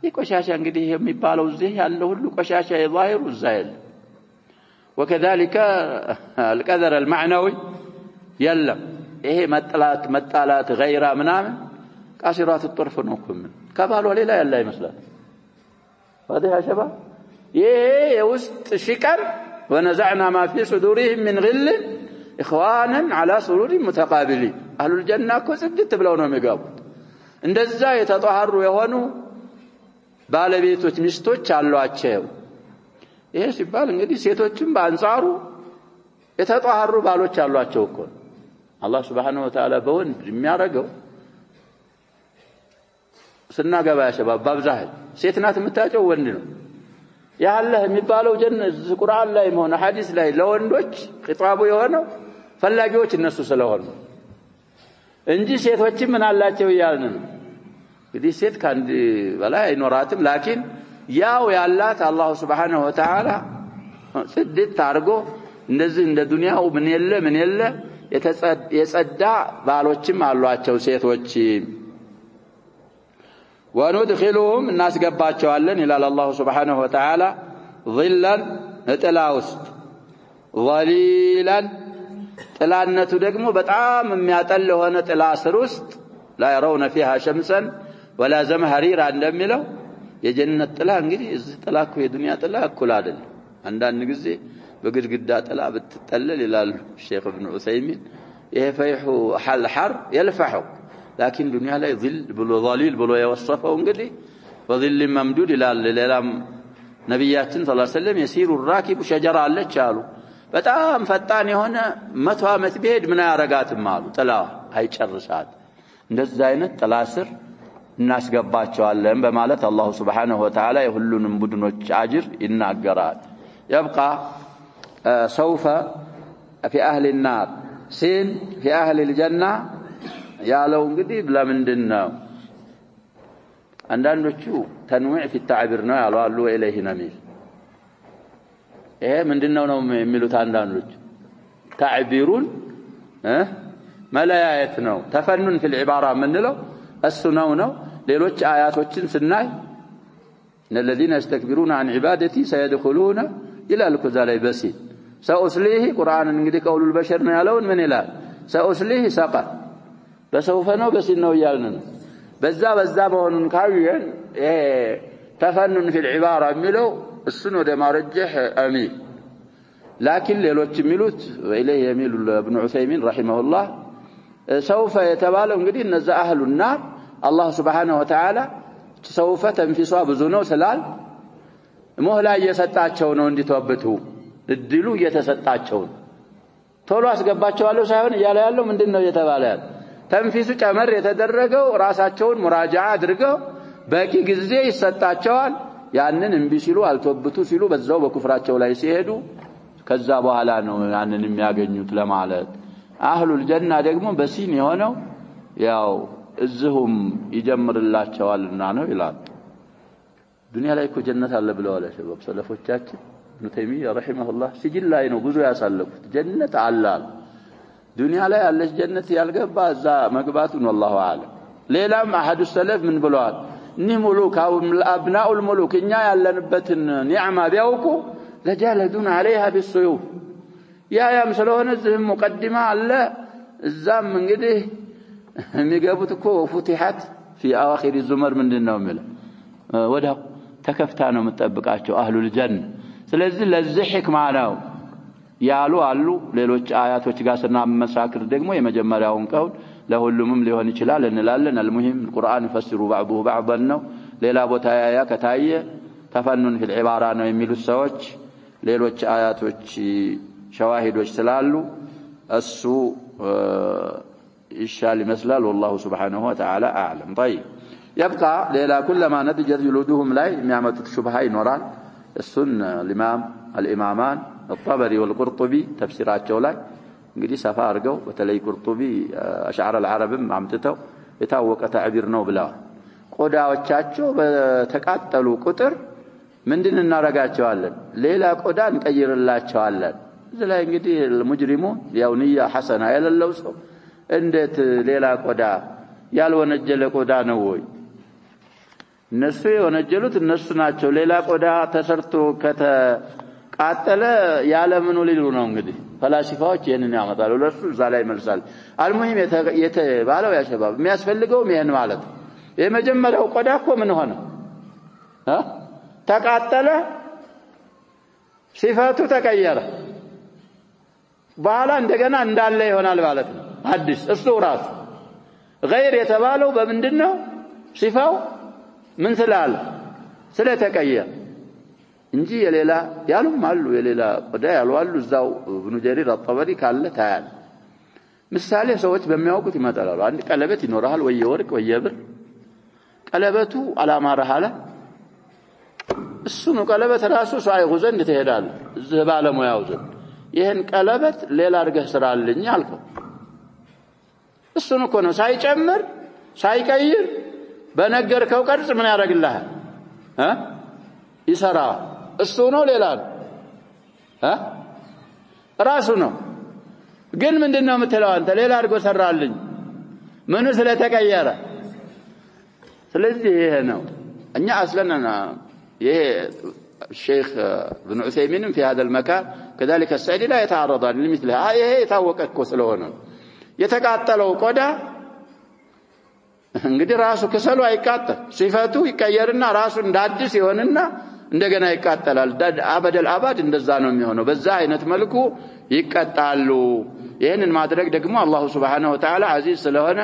ይቆሻሻ እንግዲህ የሚባለው እዚህ ያለው ሁሉ ቆሻሻ የዛሂሩ ዛይል وكذلك القدر المعنوي يلم ይሄ መጣላት غيره ምናምን ቃሲራት الطرف ነው ከባሏ ሌላ ያለ አይመስላት واضح يا شباب የውስጥ ሽቀር ونزعنا ما في صدورهم من غل اخوانا على سرور متقابلين اهل الجنه ኮጽድት ብለው ነው የሚገቡት እንደዛ የተጧሃሩ የሆኑ ባለቤቶች ሚስቶች አሏቸው ይሄ ሲባል እንግዲህ ሴቶችም በአንጻሩ የተጧሃሩ ባሎች አሏቸው እኮ አላህ Subhanahu Wa Ta'ala በወንድ የሚያረጋው ስናገባ ያሸባብ ባብዛህ ሴት ናት የምታጨው ወንድ ነው ያአላህ የሚባለው ጀነት ቁርአን ላይ ሆነ ሐዲስ ላይ ለወንዶች ኺጣቡ የሆነው ፈላጊዎች እነሱ ስለሆኑ እንጂ ሴቶችም ምን አላቸው ይያልን እንግዲህ ሴት ካንዲ በላይ አይኖራትም ላኪን ያው ያላት አላህ Subhanahu Wa Ta'ala ጽድት አርጎ እንደዚህ እንደ ዱንያው ምን የለ የጸዳ ባሎችም አሏቸው ሴቶች وندخلهم الناس ገባቸዋለን ይላል አላህ Subhanahu Wa Ta'ala ظلا ጥላውስጥ ظليلا ጥላነቱ ደግሞ በጣም የሚያጠል ሆነ ጥላ ስር ውስጥ لا يرون فيها شمسا ولا زمهريرا እንደሚለው የጀነት ጥላ እንግዲህ እዚህ ጥላ እኮ የዱንያ ጥላ እኩል አይደለም አንዳንድ ጊዜ በግድግዳ ጥላ ብትጠለል ይላል ሼክ ኢብኑ ዑሰይሚን ይሄ ፈይሁ ሐር يلفحው لكن الدنيا لا ظل بلو ظليل بلو يوصفه እንግዲህ وظل ممدود ይላል ሌላም ነብያችን ሰለላሁ ዐለይሂ ወሰለም يسير الراكب شجره አለች አሉ በጣም ፈጣን የሆነ 100 አመት ቢሄድ ምን ያረጋትም አሉ ጥላ አይጨርሳት እንደዛ አይነት ጥላ ስር እናስገባቸዋለን በማለት አላህ Subhanahu Wa Ta'ala የሁሉንም ቡድኖች አጅር ይናገራል يبقى سوف في اهل النار سين في اهل الجنه ያለው እንግዲህ ለምንድነው አንዳንዶቹ ተንዊዕ في التعبير ነው ያለው አሉ ኢለይሂ ነሚል ይሄ ምንድነው ነው የሚሉት አንዳንዶች تعبيرون መለያየት ነው ተፈኑን في العباره ምንለው እሱ ነው ሌሎች አያቶችን ስናይ الذين يستكبرون عن عبادتي سيدخلون الى الكذا بسيط سأصليه قرآن እንግዲህ قول البشر ነው ያለውን ምን ይላል سأصليه سقر በሰውፈ ነው በሲል ነው ይያልን በዛ መሆኑን ካዩን ተፈኑን في العباره የሚለው እሱን ወደ ማረጀህ አሚን لكن ሌሎች የሚሉት ወኢለይሂ የሚሉ ኢብኑ ዑሰይሚን ረሂመሁላህ ሰውፈ የተባለው እንግዲህ እነዛ አህሉና አላህ Subhanahu Wa Ta'ala ሰውፈ ተንፊሷ ብዙ ነው ስላል ሞህላ እየሰጣቸው ነው እንዲተወብቱ እድሉ እየተሰጣቸው ቶሎ አስገባቸዋለሁ ሳይሆን እያለ ያለው ምንድነው እየተባለ ያለው ተንፊሱ ጨመር የተደረገው ራሳቸውን ሙራጃዓ አድርገው በቂ ጊዜ ይሰጣቸዋል ያንን እንቢ ሲሉ አልተወብቱ ሲሉ በዛው በኩፍራቸው ላይ ሲሄዱ ከዛ በኋላ ነው ያንን የሚያገኙት ለማለት አህሉል ጀና ደግሞ በሲን የሆነው ያው እዝሁም ይጀምርላቸዋልና ነው ይላል ዱንያ ላይ እኮ ጀነት አለ ብለዋል ሸባብ ሰለፎቻችን ኢብኑ ተይሚያ ረሂመሁላህ ሲጅል ላይ ነው ብዙ ያሳለፉት ጀነት አላል ዱንያ ላይ ያለች ጀነት ያልገባ እዛ መግባቱን والله اعلم ሌላም አሐዱ ሰለፍ ምን ብለዋል እኒ ሙሉክ አው አብናኡል ሙሉክ እኛ ያለንበትን ኒዕማ ቢያውቁ ለጃለዱን عليها بالسيوف ያም ስለሆነ ዝም ሙቀዲማ አለ እዛም እንግዲህ የሚገቡት እኮ ፉቲሐት في اواخر الزمر ምንድነው የሚለው ወዳው ተከፍታ ነው የምትጠብቃቸው አህሉል ጀነ ስለዚህ ለዚህ ህክማ ነው ያሉ አሉ ሌሎች አያቶች ጋር ስናመሳክር ደግሞ የመጀመሪያውን ቀውን ለሁሉም ሊሆን ይችላል እንላለን المهم القرآن يفسر بعضه بعضا ነው ሌላ ቦታ ያ ከታየ ተፈኑን في العباره ነው የሚሉት ሰዎች ሌሎች አያቶች ሸዋሂዶች ስላሉ እሱ ይሻል ይመስላል والله سبحانه وتعالى اعلم طيب يبقى ሌላ كلما نضجت جلودهم ላይ የሚያመጡት ሹብሃ ይኖራል እሱን الامامان الطبري والقرطبي تفسيراቸው ላይ እንግዲህ ሰፋ አድርገው በተለይ ቁርጡቢ አሽዓር العربም አምጥተው የታወቀ ተዕቢር ነው ብለዋል ቆዳዎቻቸው በተቃጠሉ ቁጥር ምንድን እናረጋቸዋለን ሌላ ቆዳ እንቀይርላቸዋለን ስለዚህ እንግዲህ المجرمون ያው ንያ ሐሰና ያለለው ሰው እንዴት ሌላ ቆዳ ያልወነጀለ ቆዳ ነው ወይ እነሱ የወነጀሉት እነሱ ናቸው ሌላ ቆዳ ተሰርቶ ከተቃጠለ ያለምኑ ሊሉ ነው እንግዲህ ፈላሲፋዎች ይሄንን ያመጣሉ ለሱ እዛ ላይ መልሳል المهم የተባለው ያ ሸባብ የሚያስፈልገው ይሄን ማለት የመጀመሪያው ቆዳ እኮ ምን ሆነ ተቃጠለ ሲፋቱ ተቀየረ በኋላ እንደገና እንዳለ ይሆናል ማለት ነው አዲስ እሱ ራሱ غير የተባለው በምንድነው ሲፋው ምን ስላለ ስለተቀየረ እንጂ የሌላ ያሉም አሉ የሌላ ቆዳ ያሉ አሉ እዛው ኢብኑ ጀሪር አጠበሪ ካለ ታያል ምሳሌ ሰዎች በሚያውቁት ይመጣሉ አንድ ቀለበት ይኖርሃል ወይ የወርቅ ወይ የብር ቀለበቱ አላማረህ አለ እሱ ነው ቀለበት ራሱ ሳይሁ ዘንድ ትሄዳል እዚህ ባለሙያው ዘንድ ይሄን ቀለበት ሌላ አድርገህ ስራልኝ አልከው እሱ ነው እኮ ነው ሳይጨምር ሳይቀይር በነገርከው ቅርጽ ምን ያደርግልሃል ይሰራ እሱ ነው ሌላ ራሱ ነው ግን ምንድነው የምትለው አንተ ሌላ አድርጎ ሰራልኝ ምኑ ስለተቀየረ ስለዚህ ይሄ ነው እኛ አስለና ይሄ الشيخ ابن عثيمين في هذا المكان كذلك السعدي لا يتعرضان لمثل هذا ይሄ የታወቀ እኮ ስለሆነ የተቃጠለው ቆዳ እንግዲህ ራሱ ከሰሉ አይቃጠል ሲፈቱ ይቀየርና ራሱ እንዳዲስ ይሆንና እንደገና ይቃጠላል አበደል አባድ እንደዛ ነው የሚሆነው በዛ አይነት መልኩ ይቀጣሉ ይሄንን ማድረግ ደግሞ አላህ Subhanahu Wa Ta'ala አዚዝ ስለሆነ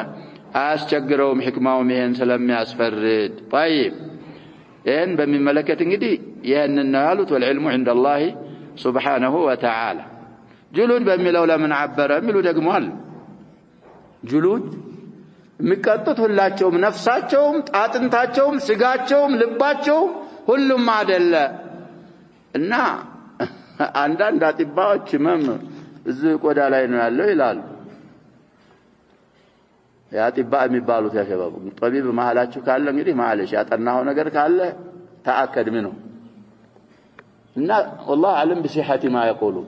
አያስቸግረውም ህክማውም ይሄን ስለሚያስፈርድ طيب ይሄን በሚመለከት እንግዲህ ይሄንን ነው ያሉት ወልዕልሙ عند الله سبحانه وتعالى ጁሉድ በሚለው ለምን አበረ የሚሉ ደግሞ አለ ጁሉድ የሚቀጡት ሁላቸውም ነፍሳቸውም አጥንታቸውም ስጋቸውም ልባቸውም ሁሉም አይደለ እና አንዳንድ አጥባዎች እዚህ ቆዳ ላይ ነው ያለው ይላሉ ያጥባ የሚባሉት ያሸባቡ ጠቢብ መሐላችሁ ካለ እንግዲህ ማለሽ ያጠናው ነገር ካለ ተአከድ ምኑ እና والله علم بصحه ما يقولون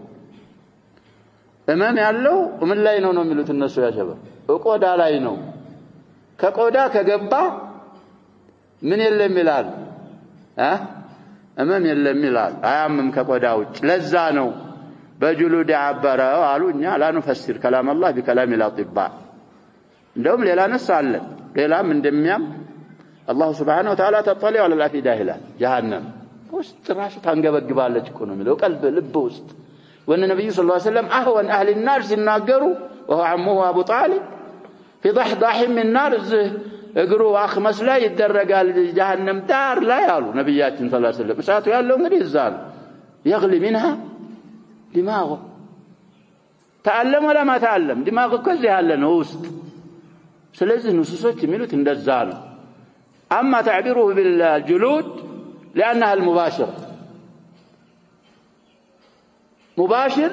እመም ያለው ምን ላይ ነው የሚሉት እነሱ ያሸባቡ ቆዳ ላይ ነው ከቆዳ ከገባ ምን የለም ይላል እመም የለም ይላል አያምም ከቆዳ ውጭ ለዛ ነው በጁሉድ ያበረው አሉኛ ላንፈስር كلام الله بكلام الاطباء እንደውም ሌላ ነሳለ ሌላም እንደሚያም الله سبحانه وتعالى تطلع على الافئده ይላል جهنم ውስጥ ራሱ ታንገበግባለች እኮ ነው የሚለው ቀልብ ልብ ውስጥ ወነ ነብዩ ሰለላሁ ዐለይሂ ወሰለም اهون اهل النار ሲናገሩ وهو عمه ابو طالب في ضحضاح من النار እግሩ አخمስ ላይ ይደረጋል جهنم ዳር ላይ አሉ ነብያችን ሰለላሁ ዐለይሂ ወሰለም እሳቱ ያለው እንግዲህ እዛ ነው يغلي منها دماغه تعلم ولا ما تعلم دماغه كذا ያለ ነው ውስጥ ስለዚህ ንሱሶች የሚሉት እንደዛ ነው اما تعبيره بالجلود لانها المباشر مباشر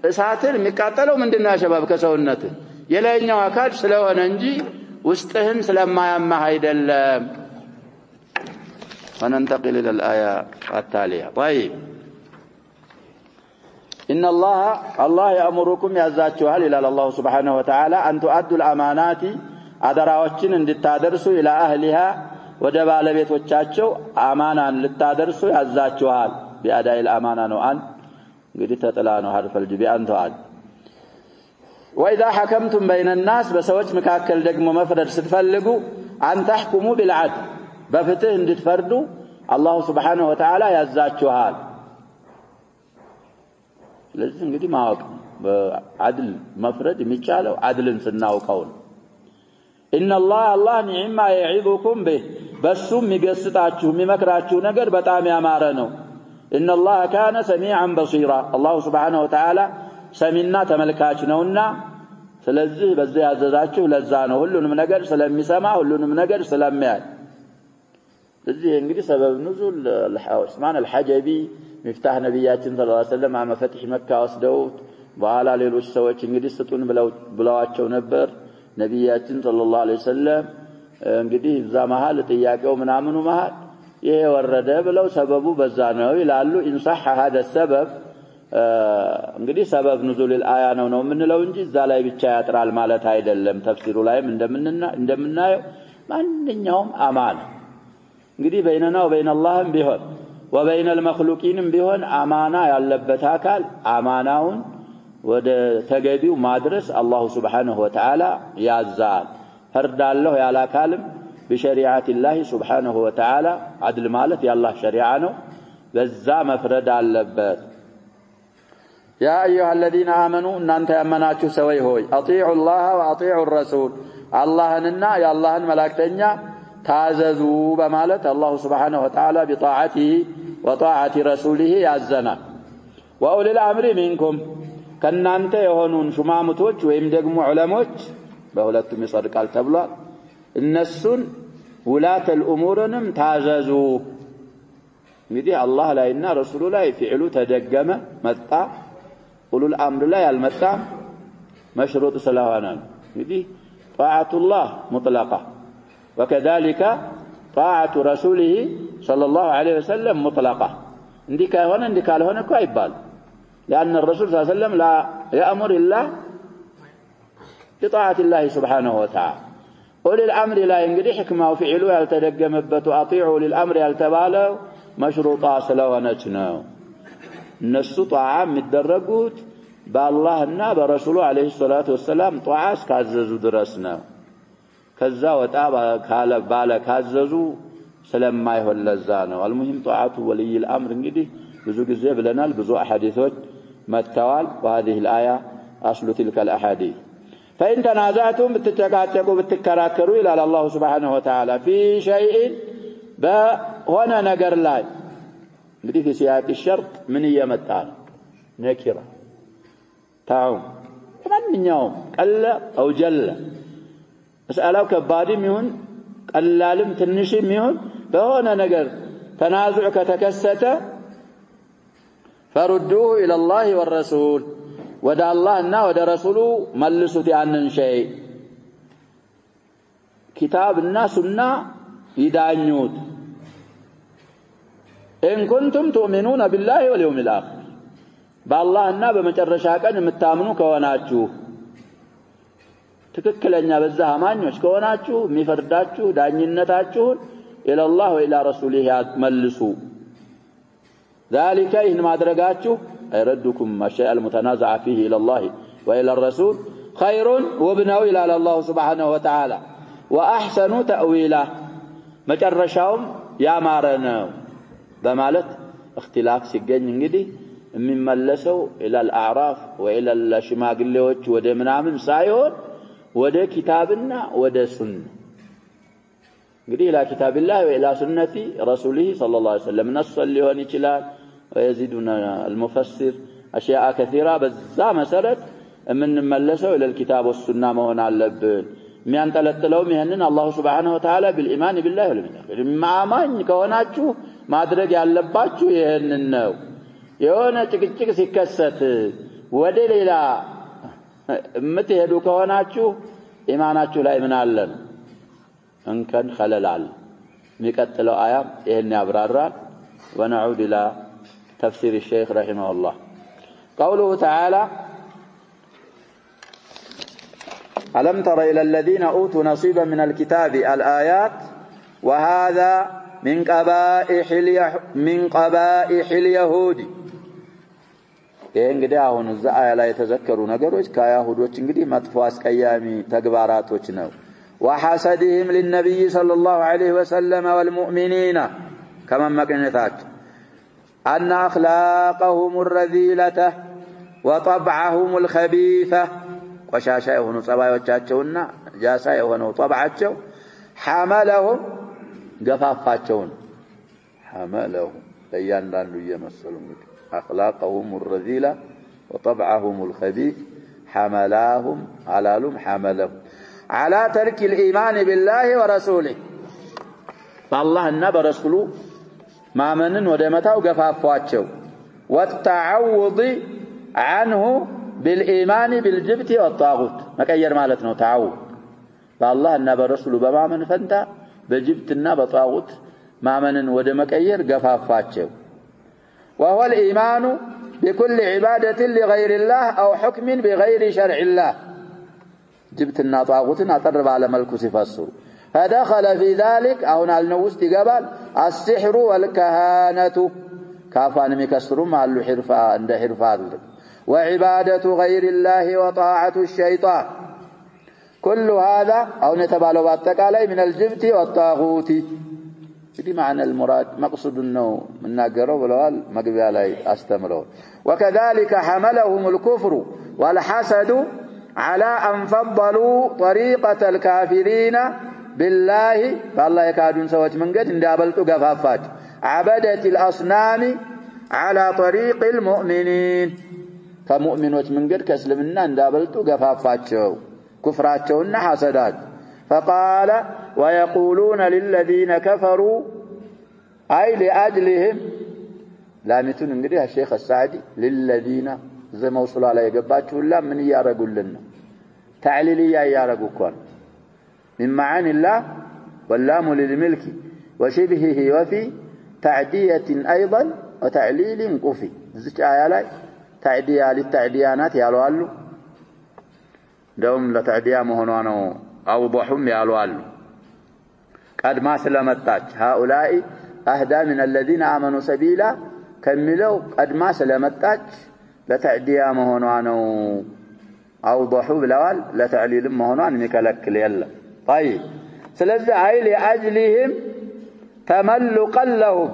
እሳትን የሚቃጠለው ምንድነው ያሸባብ ከሰውነት የላይኛው አካል ስለሆነ እንጂ ውስጥህን ስለማያማህ አይደለም وننتقل الى الايه التاليه طيب ان الله يأمركم ያዛችኋል ይላል الله سبحانه وتعالى ان تؤدوا الامانات አደራዎችን እንድታደርሱ الى اهلها ወደ ባለቤቶቻቸው አማናን ልታደርሱ ያዛችኋል بأداء الامانه ነው እንግዲህ ተጥላ ነው حرف الجب አንተዋል واذا حكمتم بين الناس በሰዎች መካከል ደግሞ መፍረድ ስትፈልጉ ان تحكموا بالعدل በፍትህ እንድትፈርዱ الله سبحانه وتعالى ያዛችኋል ለዚህ እንግዲህ ማወቅ በአድል መፍረድ የሚቻለው አድልን ስናውቀው ان الله نعم يعظكم به በሱም ይገስጣችሁ የሚመክራችሁ ነገር በጣም ያማረ ነው ان الله كان سميعا بصيرا الله سبحانه وتعالى ሰሚና ተመልካች ነውና ስለዚህ በዚህ ያዘዛችሁ ለዛ ነው ሁሉንም ነገር ስለሚሰማ ሁሉንም ነገር ስለሚያይ ስለዚህ እንግዲህ ሰበብ نزول عثمان الحجبي مفتاح ነብያችን ሰለላሁ ዐለይሂ ወሰለም አመ ፈትህ መካ ወስደው በኋላ ሌሎች ሰዎች እንግዲህ ስጡን ብለዋቸው ነበር ነብያችን ሰለላሁ ዐለይሂ ወሰለም እንግዲህ እዛ መሃል ጥያቄው ምናምኑ መሃል ይሄ ወረደ ብለው ሰበቡ በዛ ነው ይላሉ ኢንሳህ هذا السبب እንግዲህ ሰበብ نزول الآية ነው የምንለው እንጂ እዛ ላይ ብቻ ያጥራል ማለት አይደለም ተፍሲሩ ላይም እንደምናየው ማንኛውም አማና እንግዲህ በእነና ወበይነ አላህም ቢሆን وبين المخلوقين بيهون امانه ያለበት አካል አማናውን ወደ ተገቢው ማድረስ አላህ Subhanahu Wa Ta'ala ያዛል ፈርዳለሁ ያለ አካልም بشريعة الله سبحانه وتعالى عدل مالت يا الله شريعانه بزا مفرد اللبات يا أيها الذين آمنوا أن أنت أمناتوا سوي هوي أطيعوا الله وأطيعوا الرسول الله ننا يا الله ملاكتنيا تعززوا بمالت الله سبحانه وتعالى بطاعته وطاعة رسوله يعزنا وأولي الأمر منكم كان أنت يهونون شمامتوج وهم دقموا علموج بهولتم يصدق على التبلع النسون ولاة الأمورنم تعززوا ندي الله لا إنا رسول الله يفعلوا تدقمة متى أولو الأمر لا يالمتى مشروط سلاوانا ندي طاعة الله مطلقة وكذلك طاعة رسوله صلى الله عليه وسلم مطلقة عندك هنا عندك هنا كايبال لأن الرسول صلى الله عليه وسلم لا يأمر إلا بطاعة الله سبحانه وتعالى أولي الأمر لا ينقضي حكمة وفعلوا يلتدقم ببت وأطيعوا للأمر يلتبالوا مشروطا سلوانتنا النسو طاعة متدرقوت بالله الناب رسوله عليه الصلاة والسلام طاعة كاززوا درسنا كذا وتابع بالا كاززوا سلام ما يهول لزانا والمهم طاعة ولي الأمر انقضي بزو قزيب لنا بزو أحاديثات متوال وهذه الآية أصل تلك الأحاديث فإن تنازعتم بتتكاتكوا بتكراكروا إلى الله سبحانه وتعالى في شيء هنا نقر لاي بدي في سياق الشرط من يمتان نكرة تعوم من يوم قل أو جل أسألوا كبادي ميهون قلالم تنشي ميهون فهنا نقر تنازعك تكسته فردوه إلى الله والرسول ودى الله أنه ودى رسوله ملسوا عن شيء كتاب الناس يدعنيوت إن كنتم تؤمنون بالله واليوم الآخر بالله أنه بمجرشاك أن متامنوا كوناتشوه تككلنا بزها مانيوش كوناتشوه مفرداتشوه دعنينتاتشوه إلى الله وإلى رسوله ملسوا ذلك إن ما درقاتشوه أيردكم الشيء المتنازع فيه إلى الله وإلى الرسول خير وابنوا إلى الله سبحانه وتعالى وأحسن تأويله مجرشاهم يا مارنا بمالت اختلاف سجن انجدي من ملسوا إلى الأعراف وإلى الشماغليوች ወደ ምናምን ሳይሆን ወደ كتابنا ወደ سنة እንግዲህ إلى كتاب الله وإلى سنة رسوله صلى الله عليه وسلم نص ሊሆን ይችላል ويزيدنا المفسر أشياء كثيرة بزا مسرت من ملسوا إلى الكتاب والسنة مهون علبين ميان تلتلوم يهنن الله سبحانه وتعالى بالإيمان بالله والملائكة مع ماين كوناتشو ما درج يالباتشو يهنن يونا تكتك سكست ودليلا متهدو كوناتشو إيماناتشو لا إيمان علن إن كان خلال ميكتلو آيام يهن أبرارات ونعود إلى تفسير الشيخ رحمه الله قوله تعالى ألم تر إلى الذين أوتوا نصيبا من الكتاب الآيات وهذا من قبائح اليهود እንግዲህ አሁን እዛ አያ ላይ የተዘከሩ ነገሮች ከአይሁዶች እንግዲህ መጥፎ አስቀያሚ ተግባራቶች ነው وحسدهم للنبي صلى الله عليه وسلم والمؤمنين كما مكنتات أن أخلاقهم الرذيلة وطبعهم الخبيثة وشاشا يهونو صبايوچاچونا جاسا يهونو طبعاچو حملهم غفافاچون حملهم لياندانو يمسلو أخلاقهم الرذيلة وطبعهم الخبيث حملهم على ترك الإيمان بالله ورسوله فالله النبي رسوله ما منن ودمتاو غفافاچو والتعوض عنه بالإيمان بالجبت والطاغوت مكير مالتنا تعوض فالله النبي رسوله بما من فنتا بجبتنا بطاغوت ما منن ودمكير غفافاچو وهو الإيمان بكل عبادة لغير الله أو حكم بغير شرع الله جبتنا طاغوتنا طرب على ملك سفسر فدخل في ذلك أو نالنوست قبل السحر والكهانة كافان مكسروا مع الحرفاء عند حرفاء وعبادة غير الله وطاعة الشيطان كل هذا أو نتبالو باتقالي من الجبت والطاغوت دي معنى المراد مقصود انه من ناقروا بلوال مقبيا لاي استمروا وكذلك حملهم الكفر والحسد على أن فضلوا طريقة الكافرين بالله فالله يكادون سوات من قد اندابلتوا قفافات عبدة الأصنام على طريق المؤمنين فمؤمنوች መንገድ ከእስልምና እንዳበልጡ ገፋፋቸው ኩፍራቸውና ሐሰዳት فقال ويقولون للذين كفروا أي لأجلهم لامتون እንግዲህ الشيخ السعدي للذين زي موصول على يقباتوا لا من يارقولنا تعليلية يارقوكوان من معاني الله واللام للملك وشبهه وفي تعدية أيضا وتعليل قفي زيك آية لاي تعدية للتعديانات يالوالو دوم لتعدية مهنوانو أوضحهم يالوالو قد ما سلمتاج هؤلاء أهدى من الذين آمنوا سبيلا كملوا قد ما سلمتاج لتعدية مهنوانو أوضحوا بلوال لتعليل مهنوان مكالك ليلا طيب سلزة أي لأجلهم تملقا لهم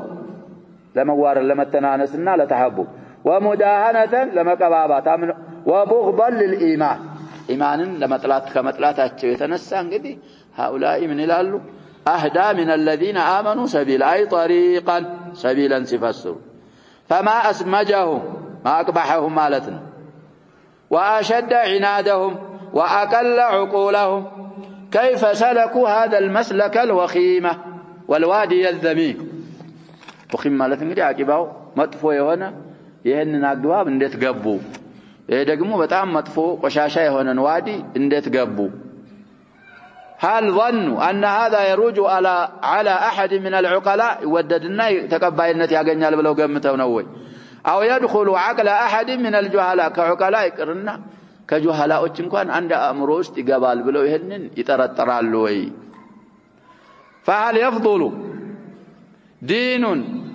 لما وارا لما تنانسنا لتحبوا ومداهنة لما كبابات وبغضا للإيمان إيمان لما طلعت كمطلعتاቸው የተነሳ እንግዲህ هؤلاء من ይላሉ أهدى من الذين آمنوا سبيلا أي طريقا سبيلا سفسروا فما أسمجهم ما أقبحهم مالتنا وأشد عنادهم وأقل عقولهم كيف سلكوا هذا المسلك الوخيمة والوادي الذميم وخيم مالتنا እንግዲህ አቂባው መጥፎ የሆነ ይሄንን አግባብ እንዴት ገቡ ይሄ ደግሞ በጣም መጥፎ ቆሻሻ የሆነን ዋዲ እንዴት ገቡ هل ظنوا أن هذا يروج على أحد من العقلاء وددنا تقبايلነት ያገኛል ብለው ገምተው ነው ወይ أو يدخل عقل أحد من الجهلاء كعقلاء يقرنا كجهلاءዎች እንኳን አንድ አእምሮ ውስጥ ይገባል ብለው ይሄንን ይጠረጥራሉ ወይ فهل يفضل دين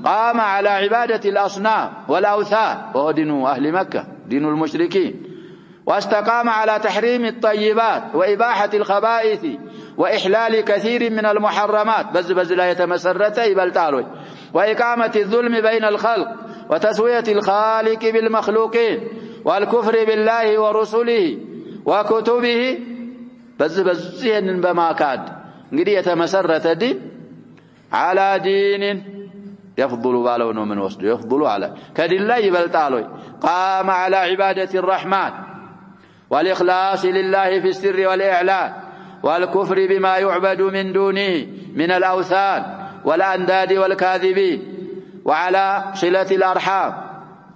قام على عبادة الأصنام والأوثان وهو دين أهل مكة دين المشركين واستقام على تحريم الطيبات وإباحة الخبائث وإحلال كثير من المحرمات بز لا يتمسرت يبلتالوي وإقامة الظلم بين الخلق وتسوية الخالق بالمخلوقين والكفر بالله ورسله وكتبه بز بما كاد እንግዲህ የተመሰረተ ዲን على دين يفضل بالونه من وسط يفضل على كدين لا يبلطالوي قام على عبادة الرحمن والإخلاص لله في السر والإعلان والكفر بما يعبد من دونه من الأوثان والأنداد والكاذبين وعلى صلة الأرحام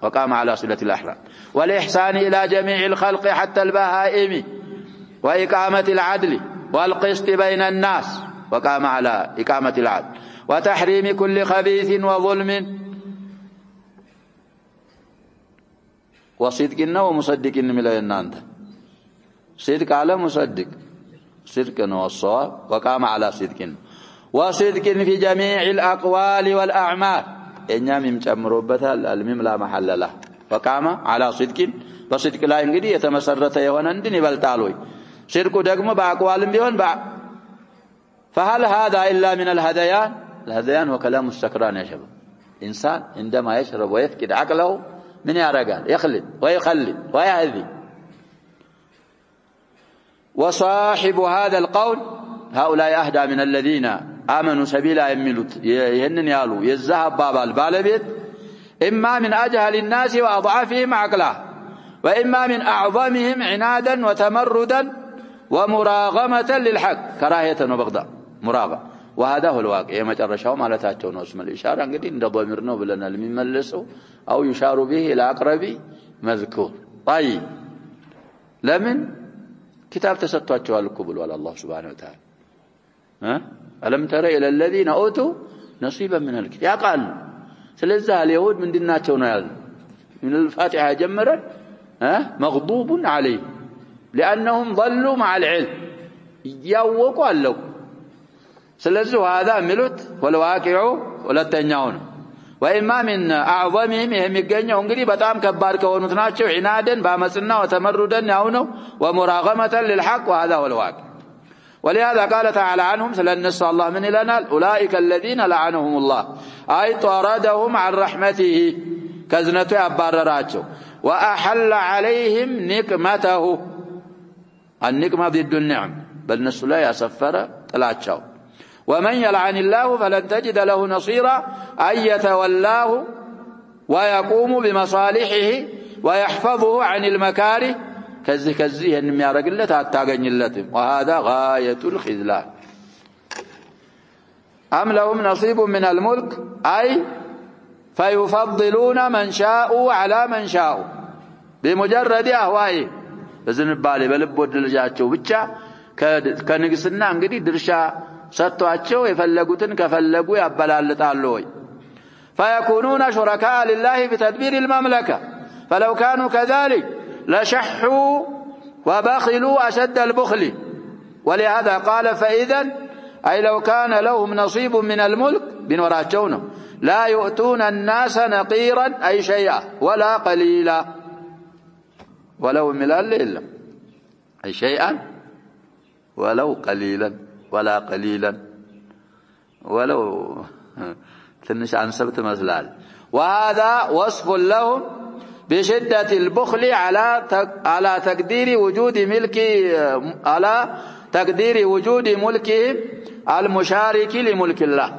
وقام على صلة الأحرام والإحسان إلى جميع الخلق حتى البهائم وإقامة العدل والقسط بين الناس وقام على إقامة العدل وتحريم كل خبيث وظلم وصدقنا ومصدقنا ملينا أنت صدق على مصدق صدقنا والصواب وقام على صدقنا وصدق في جميع الأقوال والأعمال إنما يمتمربتها الميم لا محل له وقام على صدق بصدق لا ينقدي يتمسرت يوانا ندني بلتالوي صدق دقم بأقوال بيون فهل هذا إلا من الهذيان الهذيان هو كلام السكران يا شباب إنسان عندما يشرب ويفقد عقله من يارقال يخلد ويخلد ويهذي وصاحب هذا القول هؤلاء أهدى من الذين آمنوا سبيلا يملت يهنن يالو يزهب بابا البالبيت إما من أجهل الناس وأضعفهم عقلا وإما من أعظمهم عنادا وتمردا ومراغمة للحق كراهية وبغضاء مراغمة وهذا هو الواقع يما جرشوا مالتاቸው ነው اسم الإشارة እንግዲህ እንደ ضمير ነው ብለናል የሚመለሰው أو يشار به إلى أقرب مذكور طيب لمن كتاب ተሰጥቷቸዋል እኮ ብሏል الله سبحانه وتعالى ألم تر إلى الذين أوتوا نصيبا من الكتاب يقال ስለዚህ اليهود ምንድናቸው ነው ያለው من الفاتحة جمرا مغضوب عليه لأنهم ضلوا مع العلم يوقوا له سلزوا هذا ملوت والواقع ولتنيون وإما من أعظمهم يميقنوا انقلي بطام كبار كونتناتشو عنادا بامسنا وتمردا يعونوا ومراغمة للحق وهذا هو الواقع ولهذا قال تعالى عنهم سلنس الله من لنا أولئك الذين لعنهم الله أي طردهم عن رحمته كزنته أبارراته وأحل عليهم نقمته النقمة ضد النعم بل نسوا لا يسفر تلاتشاو ومن يلعن الله فلن تجد له نصيرا أن يتولاه ويقوم بمصالحه ويحفظه عن المكاره كزي أن يرقلت أتاقن اللتم وهذا غاية الخذلان أم لهم نصيب من الملك أي فيفضلون من شاءوا على من شاءوا بمجرد أهوائه بزن بالي بلب ودلجاتشو بچا كنقصنا انقدي درشا ستواتشو يفلقوتن كفلقوا يبلالتالوي فيكونون شركاء لله بتدبير المملكة فلو كانوا كذلك لشحوا وبخلوا أشد البخل ولهذا قال فإذا أي لو كان لهم نصيب من الملك بنوراتشونه لا يؤتون الناس نقيرا أي شيئا ولا قليلا ولو ملال إلا أي شيئا ولو قليلا ولا قليلا ولو تنش عن سبت مثلال وهذا وصف لهم بشدة البخل على تقدير وجود ملكهم المشارك لملك الله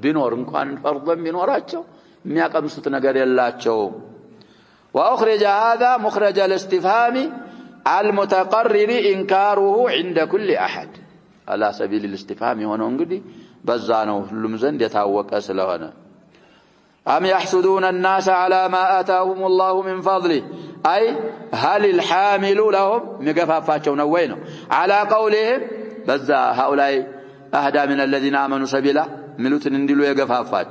بنور كان فرضا بنوراتشو ميقمسوت نغير يلاچو وأخرج هذا مخرج الاستفهام المتقرر إنكاره عند كل أحد على سبيل الاستفهام هنا انغدي بزانو ሁሉም ዘንድ የታወቀ ስለሆነ أم يحسدون الناس على ما آتاهم الله من فضله أي هل الحامل لهم مغفافاچو ነው ወይ ነው على قولهم بذا هؤلاء أهدى من الذين آمنوا سبيلا ملوتن እንዲሉ የገፋፋች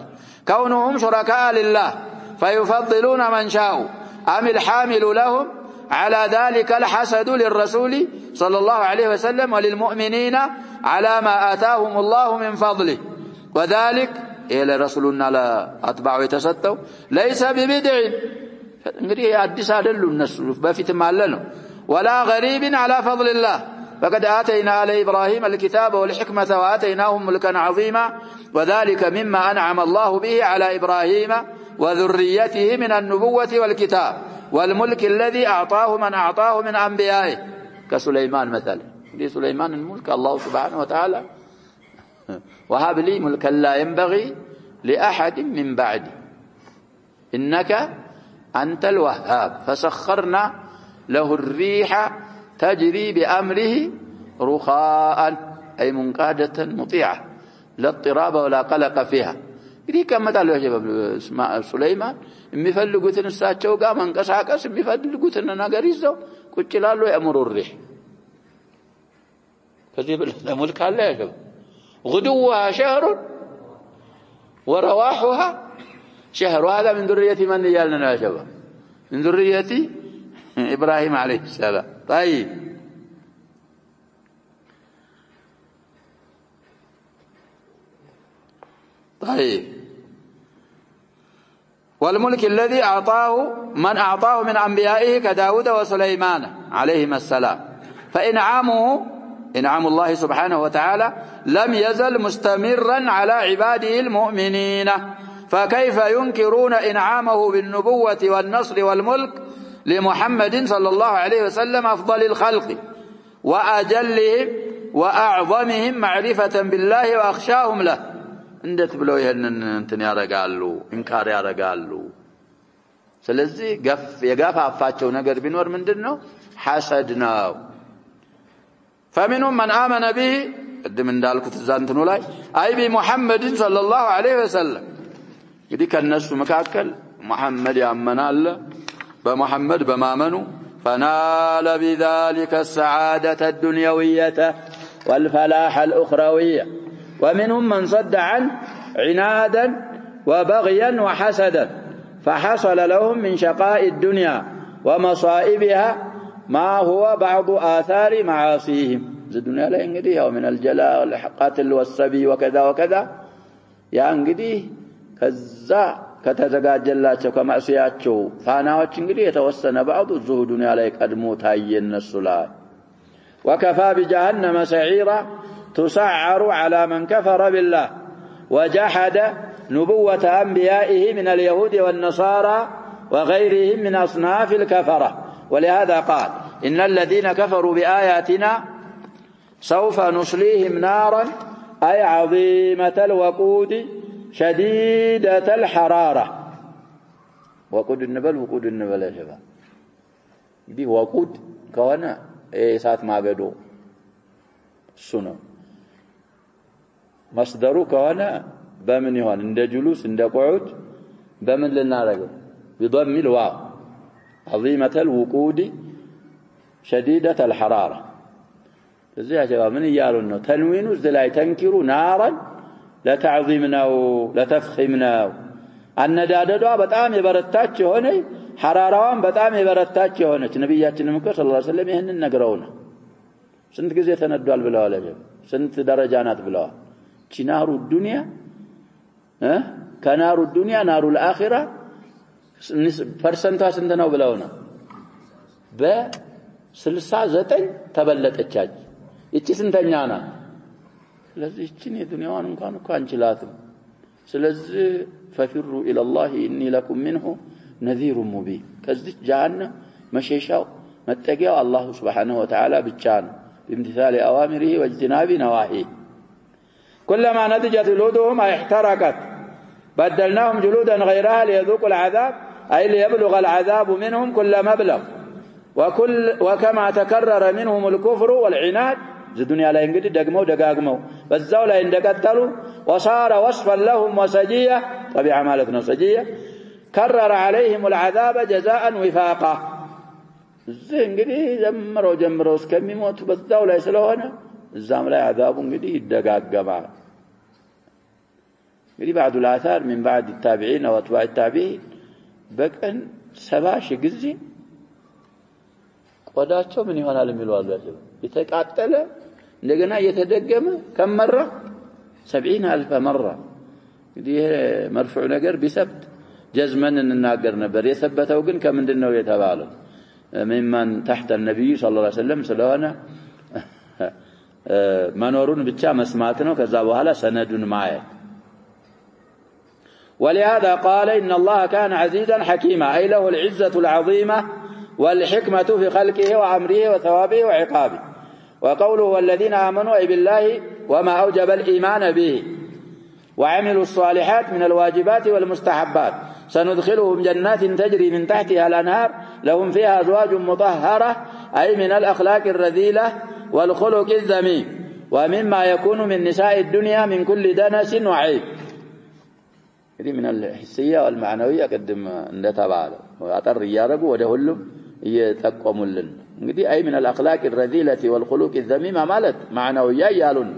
كونهم شركاء لله فيفضلون من شاءوا أم الحامل لهم على ذلك الحسد للرسول صلى الله عليه وسلم وللمؤمنين على ما آتاهم الله من فضله وذلك إلى رسولنا لا أتبعوا يتسطوا ليس ببدع እንግዲህ አዲስ አይደሉም እነሱ በፊትም አለነው ولا غريب على فضل الله فقد آتينا على إبراهيم الكتاب والحكمة وآتيناهم ملكا عظيما وذلك مما أنعم الله به على إبراهيم وذريته من النبوة والكتاب والملك الذي أعطاه من أعطاه من أنبيائه كسليمان مثلا لسليمان الملك الله سبحانه وتعالى وهب لي ملكا لا ينبغي لأحد من بعدي إنك أنت الوهاب فسخرنا له الريح تجري بأمره رخاء أي منقادة مطيعة لا اضطراب ولا قلق فيها إذا كان مثلا يا شباب سليمان የሚፈልጉትን እሳቸው ጋር መንቀሳቀስ የሚፈልጉትን ነገር ይዘው ቁጭ ይላሉ يأمر الريح ከዚህ በመልክ አለ ያ شباب غدوها شهر ورواحها شهر هذا من ذرية من يالنا يا شباب من ذرية إبراهيم عليه السلام طيب والملك الذي أعطاه من أعطاه من أنبيائه كداود وسليمان عليهما السلام إنعام الله سبحانه وتعالى لم يزل مستمرا على عباده المؤمنين فكيف ينكرون إنعامه بالنبوة والنصر والملك لمحمد صلى الله عليه وسلم أفضل الخلق وأجلهم وأعظمهم معرفة بالله وأخشاهم له عندت بلو يهنن ያረጋሉ እንካር ያረጋሉ ስለዚህ የጋፋፋቸው ነገር ቢኖር ምንድነው ሐሰድ ነው فمنهم من آمن به قدم እንዳልኩት ዛንተኑ ላይ አይ بمحمد صلى الله عليه وسلم እንግዲህ ከነሱ መካከል محمد ያመናል بمحمد بمامنوا فنال بذلك السعادة الدنيوية والفلاح الأخروية ومنهم من صد عنه عنادا وبغيا وحسدا فحصل لهم من شقاء الدنيا ومصائبها ما هو بعض آثار معاصيهم الدنيا لا ينقديها ومن الجلاء والقتل والسبي وكذا وكذا يا انقديه كذا ከተዘጋጀላቸው ከማዕሲያቸው ፋናዎች እንግዲህ የተወሰነ بعض الزهد ዱንያ ላይ ቀድሞ ታየ እነሱ ላይ وكفى بجهنم سعيرا تسعر على من كفر بالله وجحد نبوة أنبيائه من اليهود والنصارى وغيرهم من أصناف الكفرة ولهذا قال إن الذين كفروا بآياتنا سوف نصليهم نارا أي عظيمة الوقود شديدة الحرارة وقود النبل يا شباب دي وقود كوانا سات ما قدو السنة مصدره كوانا بمن يهون عند جلوس عند قعود بمن للنار بضم الواو عظيمة الوقود شديدة الحرارة زي يا شباب من يالونه تنوين زلاي تنكروا نارا لا تعظيمنا لا تفخمنا الندادوا በጣም የበረታች ሆነ حرارዋን በጣም የበረታች ሆነች ነብያችንም እኮ ሰለላሁ ዐለይሂ ወሰለም ይሄንን ነግረውና ስንት ጊዜ ተነዷል ብለዋል ስንት ደረጃ ናት ብለዋል ቺናሩ ዱንያ ከናሩ ዱንያ ናሩ الآخرة ፐርሰንቷ ስንት ነው ብለውና በ69 ተበለጠቻች እቺ ስንተኛ ናት ስለዚህ እቺን የዱንያዋን እንኳን እኮ አንችላትም ስለዚህ ففروا إلى الله إني لكم منه نذير مبين كذلك جعلنا مشيشاو متقيا الله سبحانه وتعالى بالجان بامتثال أوامره واجتناب نواهيه كلما نضجت جلودهم أي احترقت بدلناهم جلودا غيرها ليذوقوا العذاب أي ليبلغ العذاب منهم كل مبلغ وكما تكرر منهم الكفر والعناد الدنيا لا ينقدر دقموا دقاقموا بزاو لا يندقتلوا وصار وصفا لهم وسجية طبيعة مالتنا سجية كرر عليهم العذاب جزاء وفاقا زين قدي جمروا اسكمي موت بزاو لا يسلوهنا الزام لا عذاب قدي دقاقما قدي بعد الآثار من بعد التابعين واتباع التابعين بكأن سباش قزي وداتشو من يهون على الملوال يتقاتل لقنا يتدقم كم مرة 70,000 مرة دي مرفوع نقر بسبت جزما نناقر نبر يثبته وقن كم دنو يتباله ممن تحت النبي صلى الله عليه وسلم سلوانا منورون بتشا مسماتنا وكذابوا هلا سند معي ولهذا قال إن الله كان عزيزا حكيما أي له العزة العظيمة والحكمة في خلقه وأمره وثوابه وعقابه وقوله والذين آمنوا أي بالله وما أوجب الإيمان به وعملوا الصالحات من الواجبات والمستحبات سندخلهم جنات تجري من تحتها الأنهار لهم فيها أزواج مطهرة أي من الأخلاق الرذيلة والخلق الذميم ومما يكون من نساء الدنيا من كل دنس وعيب هذه من الحسية والمعنوية قدم نتبعله وأطر يارقوا ودهلهم يتقوموا لنا أي من الأخلاق الرذيلة والخلق الذميمة مالت معنوية يالون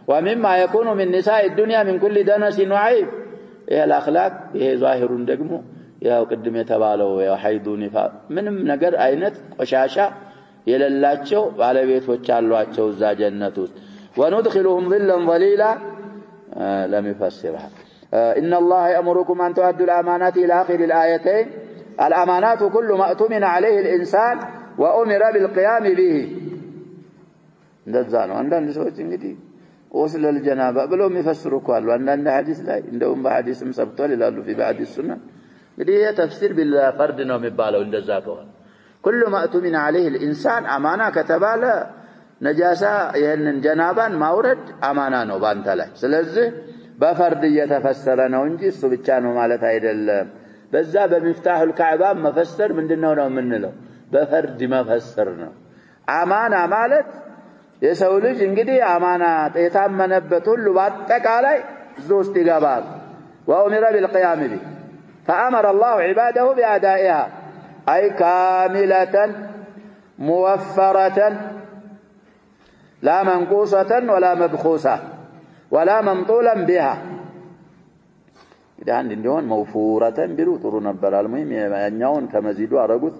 ومما يكون من نساء الدنيا من كل دنس وعيب إيه الأخلاق إيه ظاهر دقمو يا قدم يتبالو يا حيدو نفاق من نقر أينت وشاشة يللاتشو على بيت وچالواتشو زا جنتوس وندخلهم ظلا ظليلا لم يفسرها إن الله يأمركم أن تؤدوا الأمانات إلى آخر الآيتين الأمانات كل ما أؤتمن عليه الإنسان وأمر بالقيام به ندزانو عندنا سوتش انجدي وصل الجنابة بلوم يفسروا قالوا عندنا حديث لا عندهم بحديث مسبطول لالو في بعد السنة دي تفسير بالفرد ነው የሚባለው እንደዛ ከሆነ كل ما أؤتمن عليه الإنسان أمانة كتباله نجاسة ይሄንን ጀናባን ማውረድ አማና ነው ባንተ ላይ ስለዚህ በፈርድ እየተፈሰረ ነው እንጂ እሱ ብቻ ነው ማለት አይደለም በዛ በመፍታሁል ካዕባ መፈሰር ምንድነው ነው የምንለው በፈርድ መፈሰር ነው አማና ማለት የሰው ልጅ እንግዲህ አማና የታመነበት ሁሉ በአጠቃላይ ዞስት ይገባል ወኡሚረ ቢልቂያም ቢ فأمر الله عباده بأدائها أي كاملة موفرة لا منقوصة ولا مبخوسة ولا ممطولا بها إذا عندهم موفورة بلو طرو نبر المهم ينعون كمزيدوا أرغوت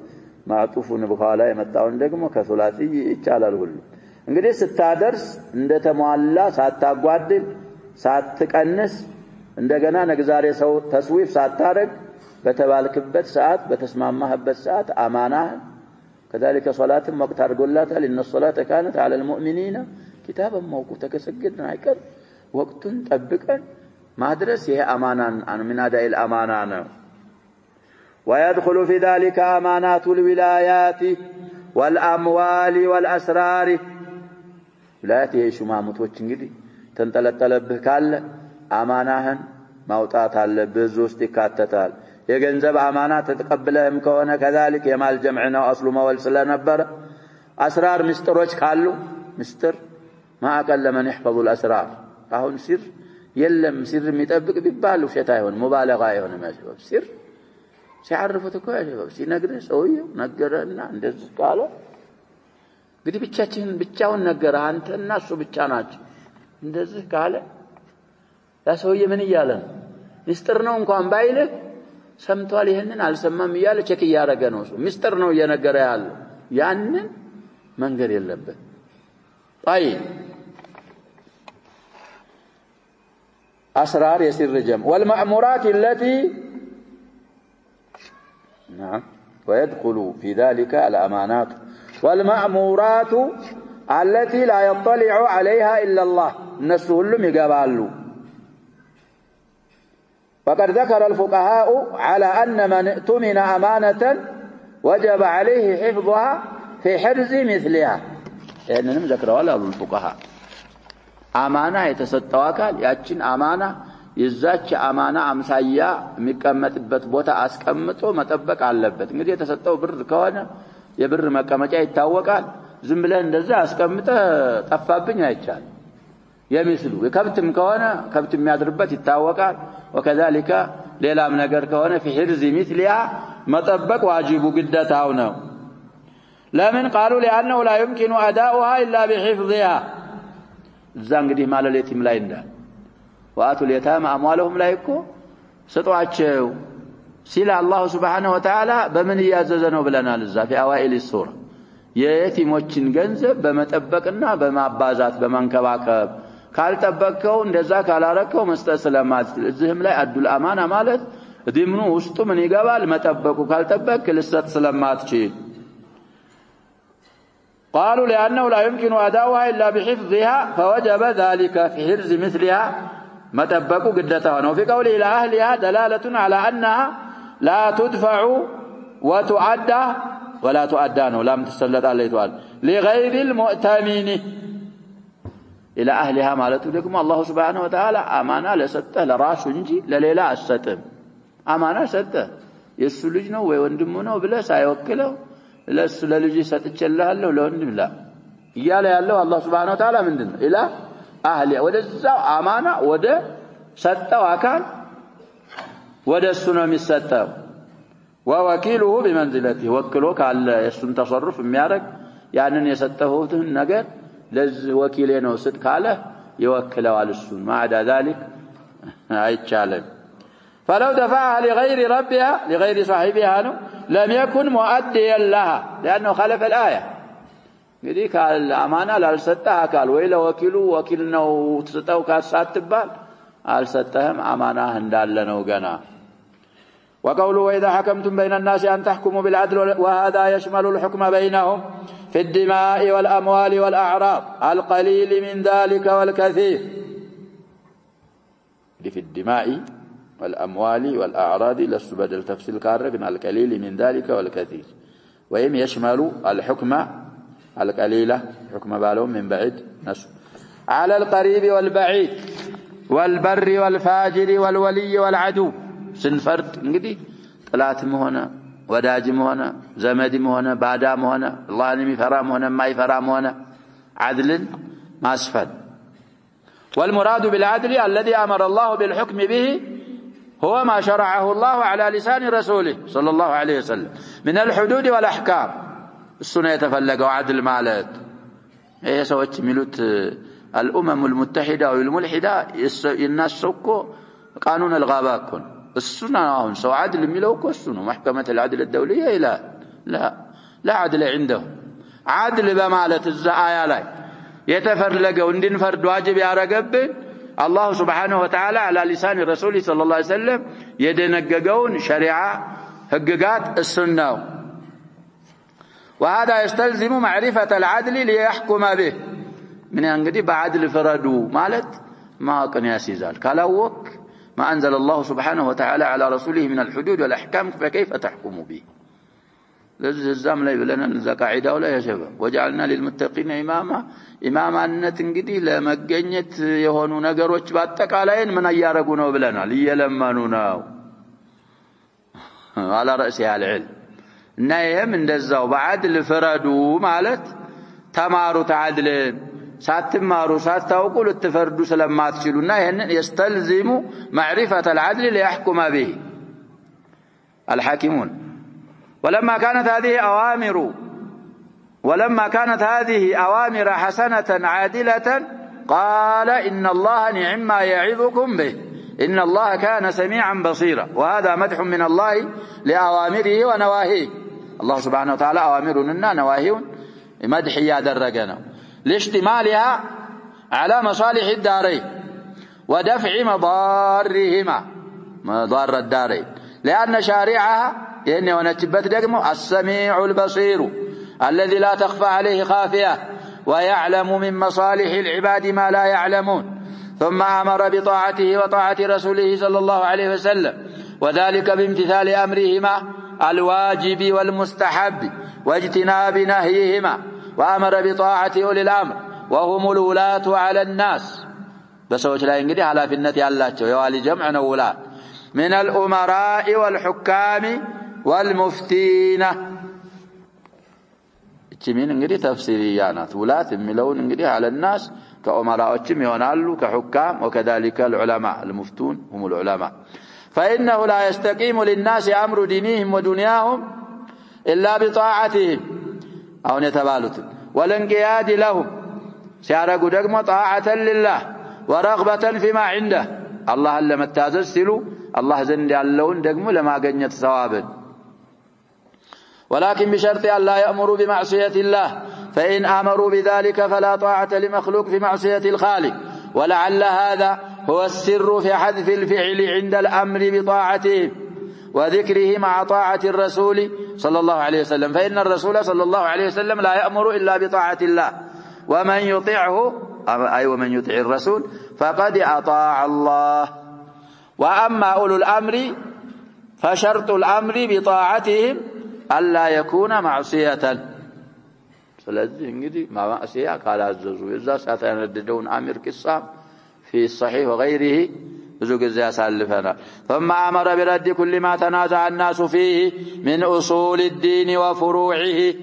معطوفون بخالا يمتعون دقمو كثلاثي يتشال الهلو እንግዲህ ስታደርስ እንደተሟላ ሳታጓድል ሳትቀንስ እንደገና ነግዛሬ ሰው ተስዊፍ ሳታረግ በተባልክበት ሰዓት በተስማማህበት ሰዓት አማና كذلك صلاة وقت أرجلاتها لأن الصلاة كانت على المؤمنين كتابا موقوتا كسجدنا عكر وقت تبكا ما درس هي أمانا من أداء الأمانة ويدخل في ذلك أمانات الولايات والأموال والأسرار ولايات هي شمامة وتشنجدي تنتلتلبه كال أماناهن موطات البزوست كاتتال يجنزب أمانات تتقبلهم كونه كذلك يمال جمعنا أصل موال سلا نبر أسرار مستروج كالو مستر ما أقل من يحفظ الأسرار أهون سر يلم سر ميتبق بيبالو شتايون مبالغة يهون ما شباب سر ሲያርፉት እኮ ያለው ሲነግረን ሰውየው ነገረና እንደዚህ ካለ እንግዲህ ብቻውን ነገረ አንተና እሱ ብቻ ናችሁ እንደዚህ ካለ ያ ሰውዬ ምን ይያለ ሚስጥር ነው እንኳን ባይልህ ሰምቷል ይሄንን አልሰማም ይያለ ቼክ ያረገ ነው እሱ ሚስጥር ነው እየነገረ ያለው ያንን መንገር የለበት طيب أسرار يسر جمع والمأمورات التي نعم ويدخل في ذلك الأمانات والمأمورات التي لا يطلع عليها إلا الله الناس كلهم يقبلوا فقد ذكر الفقهاء على أن من اؤتمن أمانة وجب عليه حفظها في حرز مثلها لأنهم ذكروا ولا الفقهاء أمانة يتستواكل يأتين أمانة يزاج أمانة أمسايا مكمتበት ቦታ አስቀምጦ መጠበቅ አለበት እንግዲህ የተሰጠው ብር ከሆነ የብር መቀመጫ ይታወቃል ዝም ብለህ እንደዛ አስቀምጠ ጠፋብኝ አይቻል የሚስሉ የከብትም ከሆነ ከብት የሚያድርበት ይታወቃል وكذلك ሌላም ነገር ከሆነ في حرز مثلها መጠበቅ ዋጅቡ ግዴታው ነው ለምን قالوا لانه لا يمكن اداؤها الا بحفظها እዛ እንግዲህ ማለሌትም ላይ እንዳል وآتوا اليتامى أموالهم لا يكو سطوعቸው ሲል አላህ Subhanahu Wa Ta'ala በምን ያዘዘነው ብለናል እዛ في أوائل السورة የየቲሞችን ገንዘብ በመጠበቅና በማባዛት በማንከባከብ ካልጠበቀው እንደዛ ካላረከው መስጠት ስለማትችል እዚህም ላይ አዱል አማና ማለት ዲምኑ ውስጡ ምን ይገባል መጠበቁ ካልጠበቅ ልሰጥ ስለማትችል قالوا لأنه لا يمكن أداؤها إلا بحفظها فوجب ذلك في حرز مثلها متبقوا قدتها وفي قوله إلى أهلها دلالة على أنها لا تدفع وتعدى ولا تؤدانه لم تسلط عليه تقال لغير المؤتمن إلى أهلها مالته لكم الله سبحانه وتعالى أمانة لسته لراس نجي لليلة الستم أمانة سته يسلجنه ويوندمونه بلا سيوكله لس للجي ستتشلها له لوندم لا ياله الله الله سبحانه وتعالى من دين إلى أهلها ودزاو أمانة ود ستة أكان ود السنة الستة ووكيله بمنزلته وكلوك على يسن تصرف ميارك يعني يسته النجار لز وكيلين وصدق على يوكله على السنة ما عدا ذلك أيتشالم فلو دفعها لغير ربها لغير صاحبها لم يكن مؤديا لها لأنه خالف الآية يديك الأمانة لالستها قال وإلا وكيلنا وتستوك الساتبال الستهم أمانة هندالنا وقنا وقولوا وإذا حكمتم بين الناس أن تحكموا بالعدل وهذا يشمل الحكم بينهم في الدماء والأموال والأعراض القليل من ذلك والكثير في الدماء والأموال والأعراض لست بدل تفصيل كارقنا القليل من ذلك والكثير وإن يشمل الحكم القليلة حكم بالهم من بعيد نسو على القريب والبعيد والبر والفاجر والولي والعدو سنفرد انقدي طلاتم هنا وداجم هنا زمدم هنا بعدام هنا الله نمي فرام هنا ما يفرام هنا عدل ما اسفل والمراد بالعدل الذي أمر الله بالحكم به هو ما شرعه الله على لسان رسوله صلى الله عليه وسلم من الحدود والأحكام السنة يتفلقوا عدل مالات ايه سويت ملوت الأمم المتحدة والملحدة الناس سوكو قانون الغابة كن السنة هون سو عدل ملوكو السنة محكمة العدل الدولية لا عدل عندهم عدل بمالة الزآيا لاي يتفرلقوا اندين فرد واجب يارقبين الله سبحانه وتعالى على لسان رسوله صلى الله عليه وسلم يدنققون شريعة حققات السنة وهذا يستلزم معرفة العدل ليحكم به من انقدي بعدل فردو مالت ما كان يسيزال كلاوك ما أنزل الله سبحانه وتعالى على رسوله من الحدود والأحكام فكيف تحكم به لذي الزام لا يبلنا نزا قاعده ولا يا شباب وجعلنا للمتقين اماما እንግዲህ ለመገኘት የሆኑ ነገሮች በአጠቃላይ ምን ያያረጉ ነው ብለናል ይለማኑ ነው على رأس العلم እና ይሄም እንደዛው በአድል ፍረዱ ማለት ተማሩት عدل ሳትማሩ ሳታውቁ ልትፈርዱ ስለማትችሉና ይሄንን يستلزم معرفة العدل ليحكم به الحاكمون ولما كانت هذه أوامر حسنة عادلة قال إن الله نعم ما يعظكم به إن الله كان سميعا بصيرا وهذا مدح من الله لأوامره ونواهيه الله سبحانه وتعالى أوامرنا نواهيه مدح يادرجنا لاشتمالها على مصالح الدارين ودفع مضارهما مضار الدارين لأن شارعها يعني ونتبت دقمه السميع البصير الذي لا تخفى عليه خافية ويعلم من مصالح العباد ما لا يعلمون ثم أمر بطاعته وطاعة رسوله صلى الله عليه وسلم وذلك بامتثال أمرهما الواجب والمستحب واجتناب نهيهما وأمر بطاعة أولي الأمر وهم الولاة على الناس بس وجه ينقدي على في النتي الله يوالي جمعنا ولاة من الأمراء والحكام والمفتين اتمين انقدي تفسيريانات ولاة ملون انقدي على الناس كأمراء اتم يونالو كحكام وكذلك العلماء المفتون هم العلماء فإنه لا يستقيم للناس أمر دينهم ودنياهم إلا بطاعتهم أو نتبالت والانقياد لهم سيارقوا دقم طاعة لله ورغبة فيما عنده الله لما التازسلوا الله زند اللون دقم لما قنيت ثوابا ولكن بشرط أن لا يأمروا بمعصية الله فإن أمروا بذلك فلا طاعة لمخلوق في معصية الخالق ولعل هذا هو السر في حذف الفعل عند الأمر بطاعته وذكره مع طاعة الرسول صلى الله عليه وسلم فإن الرسول صلى الله عليه وسلم لا يأمر إلا بطاعة الله ومن يطيعه أي ومن يطيع الرسول فقد أطاع الله وأما أولو الأمر فشرط الأمر بطاعتهم ألا يكون معصية فلذي انجدي معصية قال عزوزو إذا ساتنددون أمر قصة في الصحيح وغيره زوج سالفنا ثم أمر برد كل ما تنازع الناس فيه من أصول الدين وفروعه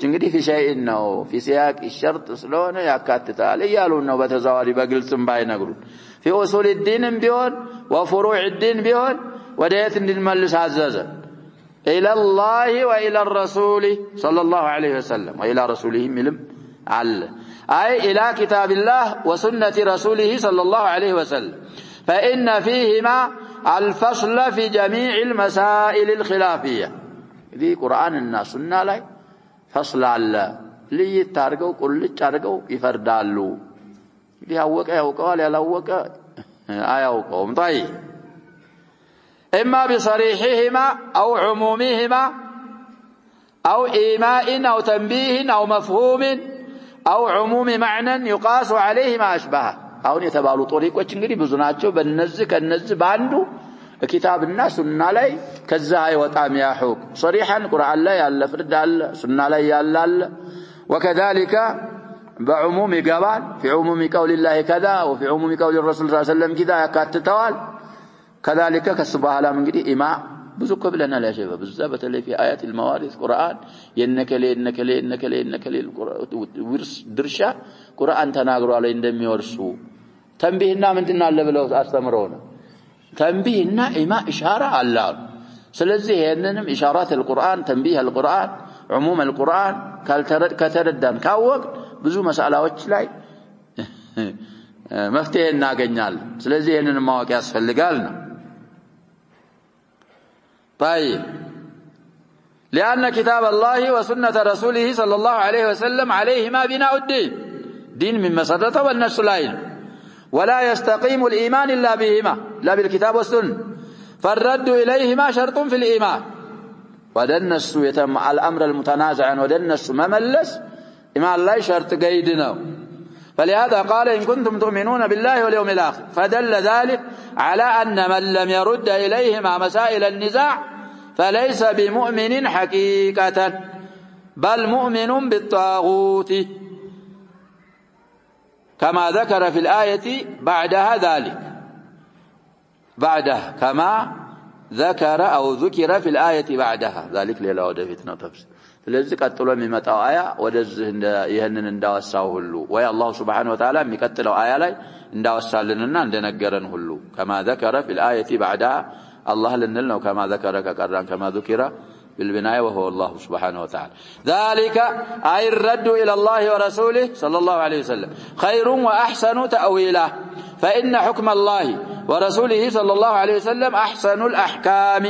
انجدي في شيء إنه في سياق الشرط سلونه يكاتتال يالو إنه بتزواري بقلتم باينقرون في أصول الدين بيون وفروع الدين بيون وديت الملس عزازا إلى الله وإلى الرسول صلى الله عليه وسلم وإلى رسوله ملم على أي إلى كتاب الله وسنة رسوله صلى الله عليه وسلم فإن فيهما الفصل في جميع المسائل الخلافية دي قرآن الناس سنة لي فصل على لي تارقوا كل تارقوا يفردالو دي هوك ولا لوك آيوكم طيب إما بصريحهما أو عمومهما أو إيماء أو تنبيه أو مفهوم أو عموم معنى يقاس عليه ما أشبهه أو يتبالو طريق وچنگري بزناتشو بالنز كالنز باندو كتاب الناس سنة لي كالزهاي وطعم يحوك صريحا قرآن لا يالا فرد يالا سنة لا يالا وكذلك بعموم قبال في عموم قول الله كذا وفي عموم قول الرسول صلى الله عليه وسلم كذا يكاتتوال كذلك كسبها لا من قدي إماء بزق بلنا لا شيء بالزبط اللي في آيات الموارث قرآن ينك لي ورس درشة قرآن تناقروا على إندم يورسو تنبيهنا من دنا اللي بلو أستمرونا تنبيهنا إماء إشارة الله سلزي إنهم إشارات القرآن تنبيه القرآن عموم القرآن كتردان كاوق بزو مسألة وجلاي مفتهنا قنال سلزي إنهم مواقع أسفل قالنا طيب لأن كتاب الله وسنة رسوله صلى الله عليه وسلم عليهما بناء الدين دين من مسرته والنفس العين ولا يستقيم الإيمان إلا بهما لا بالكتاب والسنة فالرد إليهما شرط في الإيمان ودنس يتم الأمر المتنازع ودنس مملس إما الله شرط قيدنا. فلهذا قال إن كنتم تؤمنون بالله واليوم الآخر، فدل ذلك على أن من لم يرد إليهما مسائل النزاع فليس بمؤمن حقيقة، بل مؤمن بالطاغوت، كما ذكر في الآية بعدها ذلك، بعدها كما ذكر أو ذكر في الآية بعدها ذلك ليلا ودفتنا تفسير. ስለዚህ ቀጥሎ የሚመጣው አያ ወደዚህ ይሄንን እንዳወሳው ሁሉ ወይ አላህ Subhanahu Wa Ta'ala የሚቀጥለው አያ ላይ እንዳወሳልንና እንደነገረን ሁሉ كما ذكر في الآية بعدها الله ልንል ነው كما ذكر ከቀራን كما ذكر بالبناية وهو الله سبحانه وتعالى. ذلك أي الرد إلى الله ورسوله صلى الله عليه وسلم خير وأحسن تأويلا، فإن حكم الله ورسوله صلى الله عليه وسلم أحسن الأحكام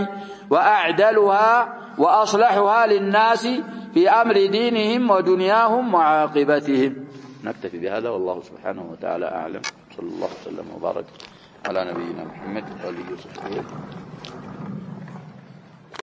وأعدلها وأصلحها للناس في أمر دينهم ودنياهم وعاقبتهم. نكتفي بهذا والله سبحانه وتعالى أعلم. صلى الله وسلم وبارك على نبينا محمد وآله وصحبه.